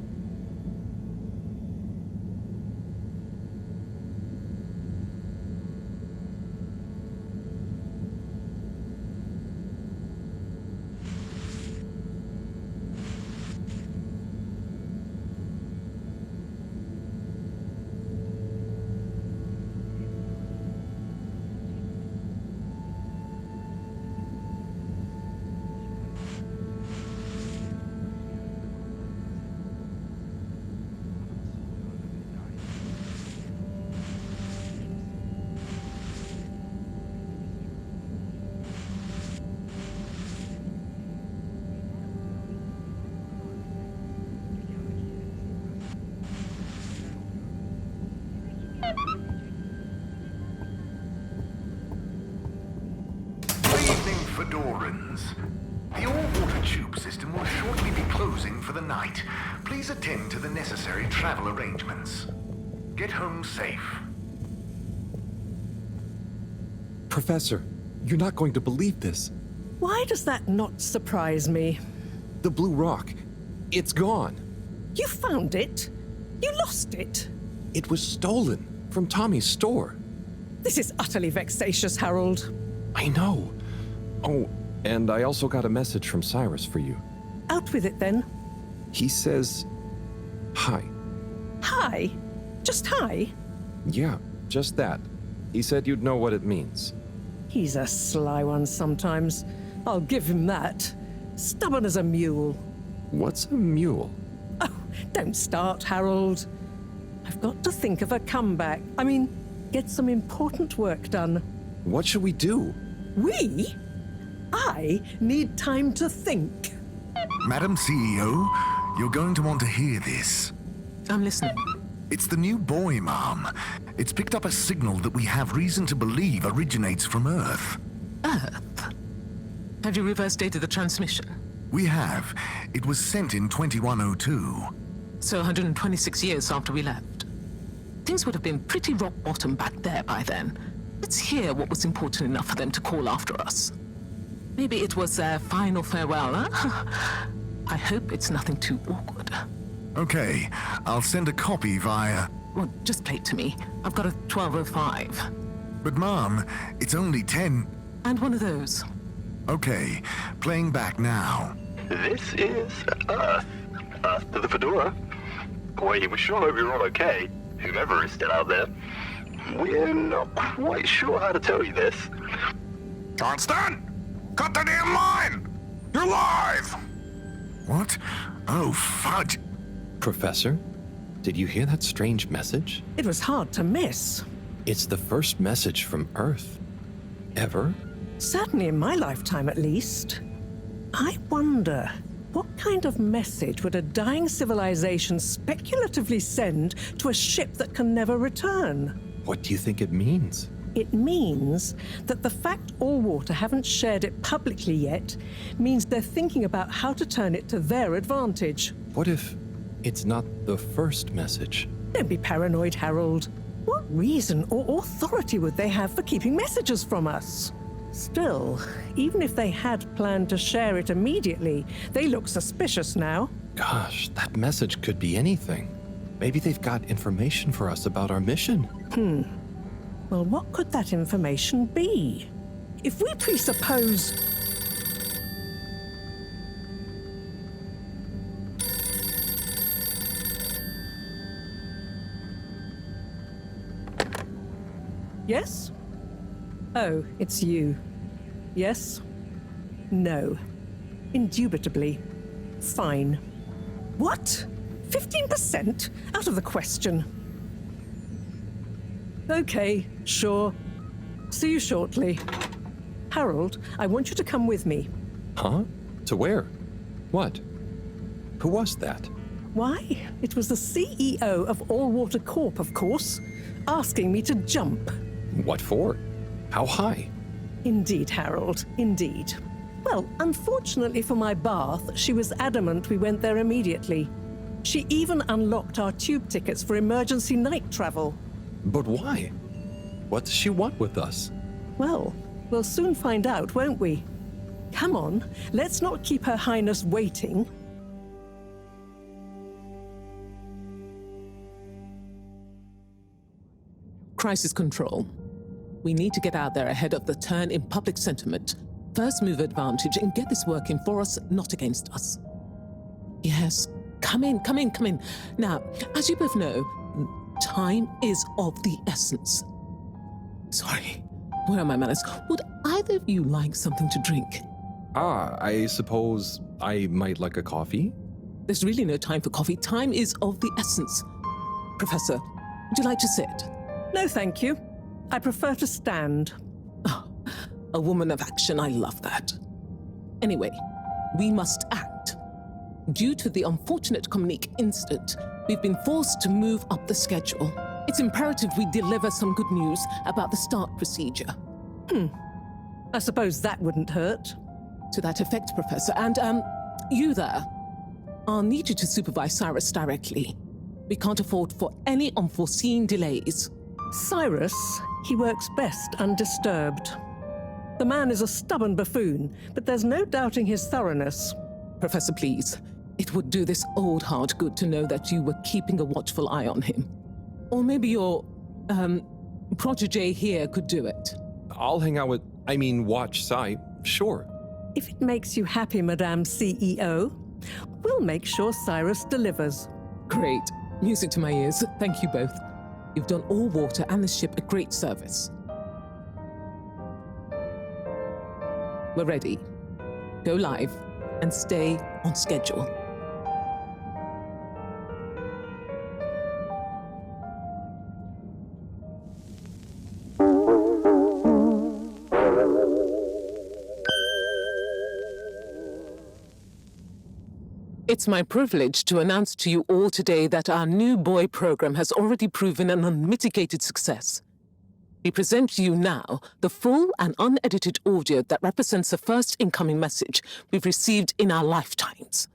Fedorans. The all-water tube system will shortly be closing for the night. Please attend to the necessary travel arrangements. Get home safe. Professor, you're not going to believe this. Why does that not surprise me? The blue rock. It's gone. You found it? You lost it? It was stolen from Tommy's store. This is utterly vexatious, Harold. I know. Oh, and I also got a message from Cyrus for you. Out with it, then. He says, hi. Hi? Just hi? Yeah, just that. He said you'd know what it means. He's a sly one sometimes. I'll give him that. Stubborn as a mule. What's a mule? Oh, don't start, Harold. I've got to think of a comeback. I mean, get some important work done. What should we do? We? I need time to think. Madam CEO, you're going to want to hear this. I'm listening. It's the new buoy, Mom. It's picked up a signal that we have reason to believe originates from Earth. Earth? Have you reverse dated the transmission? We have. It was sent in 2102. So 126 years after we left. Things would have been pretty rock bottom back there by then. Let's hear what was important enough for them to call after us. Maybe it was their final farewell, huh? I hope it's nothing too awkward. Okay, I'll send a copy via... Well, just play it to me. I've got a 1205. But Mom, it's only 10... And one of those. Okay, playing back now. This is Earth. Earth to the Fedora. We sure hope you're all okay, whoever is still out there. We're not quite sure how to tell you this. Johnston! Cut the damn line! You're live! What? Oh, fudge. Professor, did you hear that strange message? It was hard to miss. It's the first message from Earth. Ever? Certainly in my lifetime, at least. I wonder, what kind of message would a dying civilization speculatively send to a ship that can never return? What do you think it means? It means that the fact all water haven't shared it publicly yet means they're thinking about how to turn it to their advantage. What if it's not the first message? Don't be paranoid, Harold. What reason or authority would they have for keeping messages from us? Still, even if they had planned to share it immediately, they look suspicious now. Gosh, that message could be anything. Maybe they've got information for us about our mission. Well, what could that information be? If we presuppose... Yes? Oh, it's you. Yes? No. Indubitably. Fine. What? 15%? Out of the question. Okay, sure. See you shortly. Harold, I want you to come with me. Huh? To where? What? Who was that? Why, it was the CEO of All Water Corp, of course, asking me to jump. What for? How high? Indeed, Harold, indeed. Well, unfortunately for my bath, she was adamant we went there immediately. She even unlocked our tube tickets for emergency night travel. But why? What does she want with us? Well, we'll soon find out, won't we? Come on, let's not keep Her Highness waiting. Crisis control. We need to get out there ahead of the turn in public sentiment. First move advantage and get this working for us, not against us. Yes, come in. Now, as you both know, time is of the essence. Sorry, where are my manners? Would either of you like something to drink? I suppose I might like a coffee? There's really no time for coffee. Time is of the essence. Professor, would you like to sit? No, thank you. I prefer to stand. Oh, a woman of action, I love that. Anyway, we must act. Due to the unfortunate Communique incident, we've been forced to move up the schedule. It's imperative we deliver some good news about the start procedure. I suppose that wouldn't hurt. To that effect, Professor. And, you there. I'll need you to supervise Cyrus directly. We can't afford for any unforeseen delays. Cyrus, he works best undisturbed. The man is a stubborn buffoon, but there's no doubting his thoroughness. Professor, please. It would do this old heart good to know that you were keeping a watchful eye on him. Or maybe your, protege here could do it. I'll hang out with, watch Cy, sure. If it makes you happy, Madame CEO, we'll make sure Cyrus delivers. Great. Music to my ears. Thank you both. You've done all water and the ship a great service. We're ready. Go live and stay on schedule. It's my privilege to announce to you all today that our new boy program has already proven an unmitigated success. We present to you now the full and unedited audio that represents the first incoming message we've received in our lifetimes.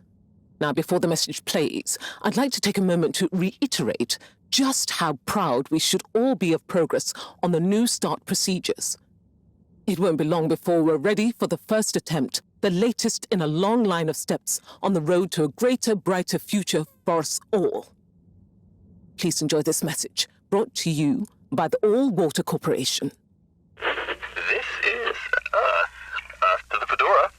Now, before the message plays, I'd like to take a moment to reiterate just how proud we should all be of progress on the new start procedures. It won't be long before we're ready for the first attempt, the latest in a long line of steps on the road to a greater, brighter future for us all. Please enjoy this message, brought to you by the All Water Corporation. This is Earth to the Fedora.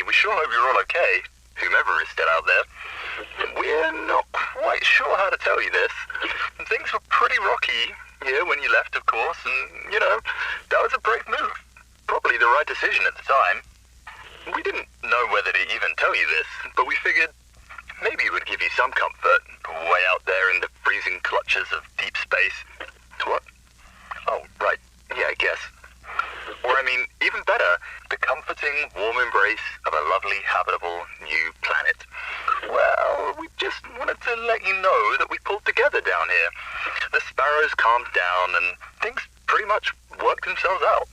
We sure hope you're all okay, whomever is still out there. We're not quite sure how to tell you this. Things were pretty rocky here when you left, of course, and, that was a brave move. Probably the right decision at the time. We didn't know whether to even tell you this, but we figured maybe it would give you some comfort, way out there in the freezing clutches of deep space. What? Oh, right. Yeah, I guess. Or, even better, the comforting, warm embrace of a lovely, habitable new planet. Well, we just wanted to let you know that we pulled together down here. The sparrows calmed down and things pretty much worked themselves out.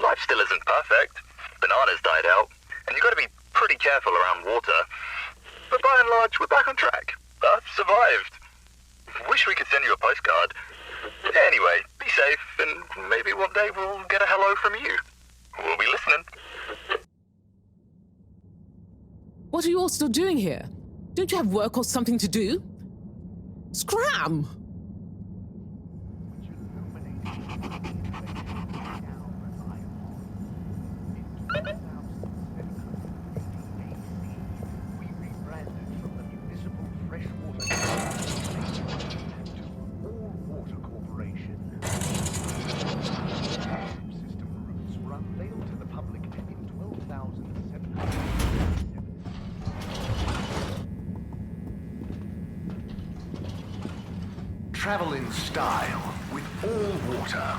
Life still isn't perfect. Bananas died out, and you've got to be pretty careful around water. But by and large, we're back on track. Earth survived. Wish we could send you a postcard. Anyway, be safe, and maybe one day we'll get a hello from you. We'll be listening. What are you all still doing here? Don't you have work or something to do? Scram! Travel in style with all water.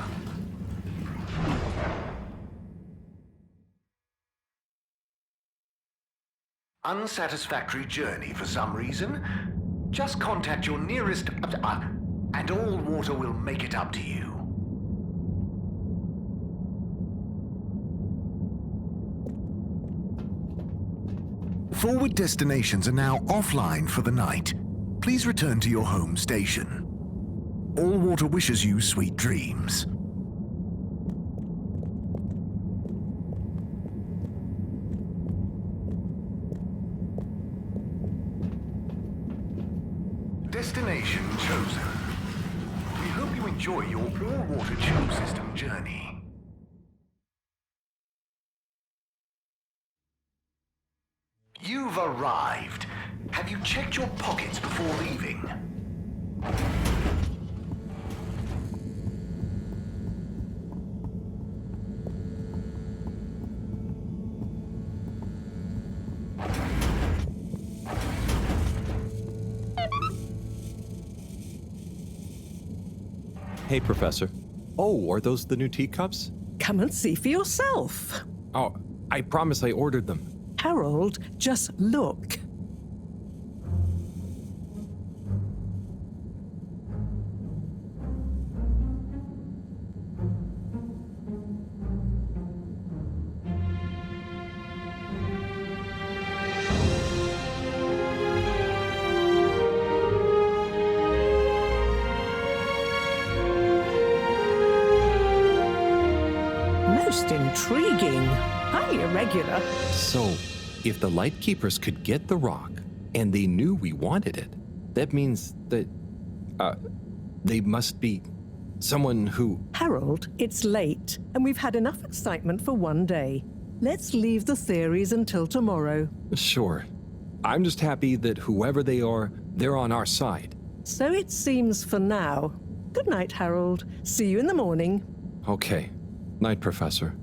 Unsatisfactory journey for some reason? Just contact your nearest and all water will make it up to you. Forward destinations are now offline for the night. Please return to your home station. All Water wishes you sweet dreams. Destination chosen. We hope you enjoy your All Water Tube System journey. You've arrived. Have you checked your pockets before leaving? Hey, Professor. Oh, are those the new teacups? Come and see for yourself. Oh, I promise I ordered them. Harold, just look. Most intriguing. Highly irregular. So, if the Lightkeepers could get the rock, and they knew we wanted it, that means that, they must be someone who... Harold, it's late, and we've had enough excitement for one day. Let's leave the theories until tomorrow. Sure. I'm just happy that whoever they are, they're on our side. So it seems for now. Good night, Harold. See you in the morning. Okay. Night, Professor.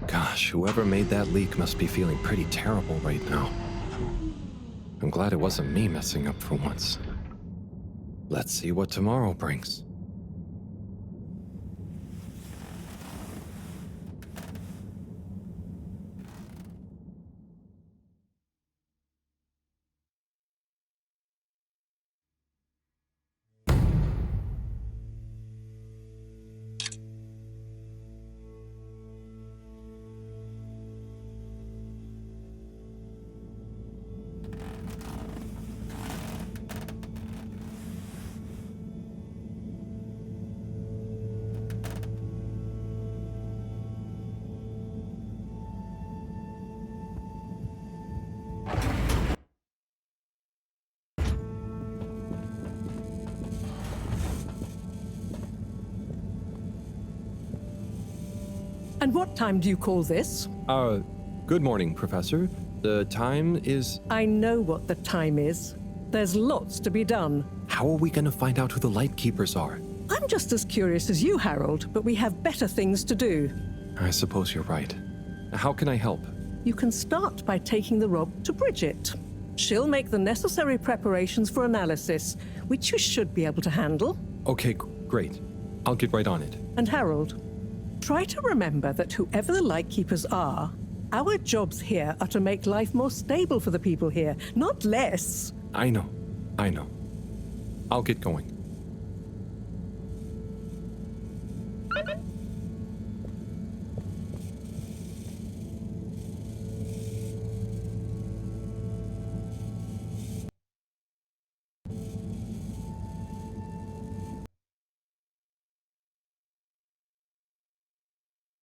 Gosh, whoever made that leak must be feeling pretty terrible right now. I'm glad it wasn't me messing up for once. Let's see what tomorrow brings. And what time do you call this? Good morning, Professor. The time is... I know what the time is. There's lots to be done. How are we going to find out who the Lightkeepers are? I'm just as curious as you, Harold, but we have better things to do. I suppose you're right. How can I help? You can start by taking the rob to Bridget. She'll make the necessary preparations for analysis, which you should be able to handle. Okay, great. I'll get right on it. And Harold, try to remember that whoever the Lightkeepers are, our jobs here are to make life more stable for the people here, not less. I know. I'll get going.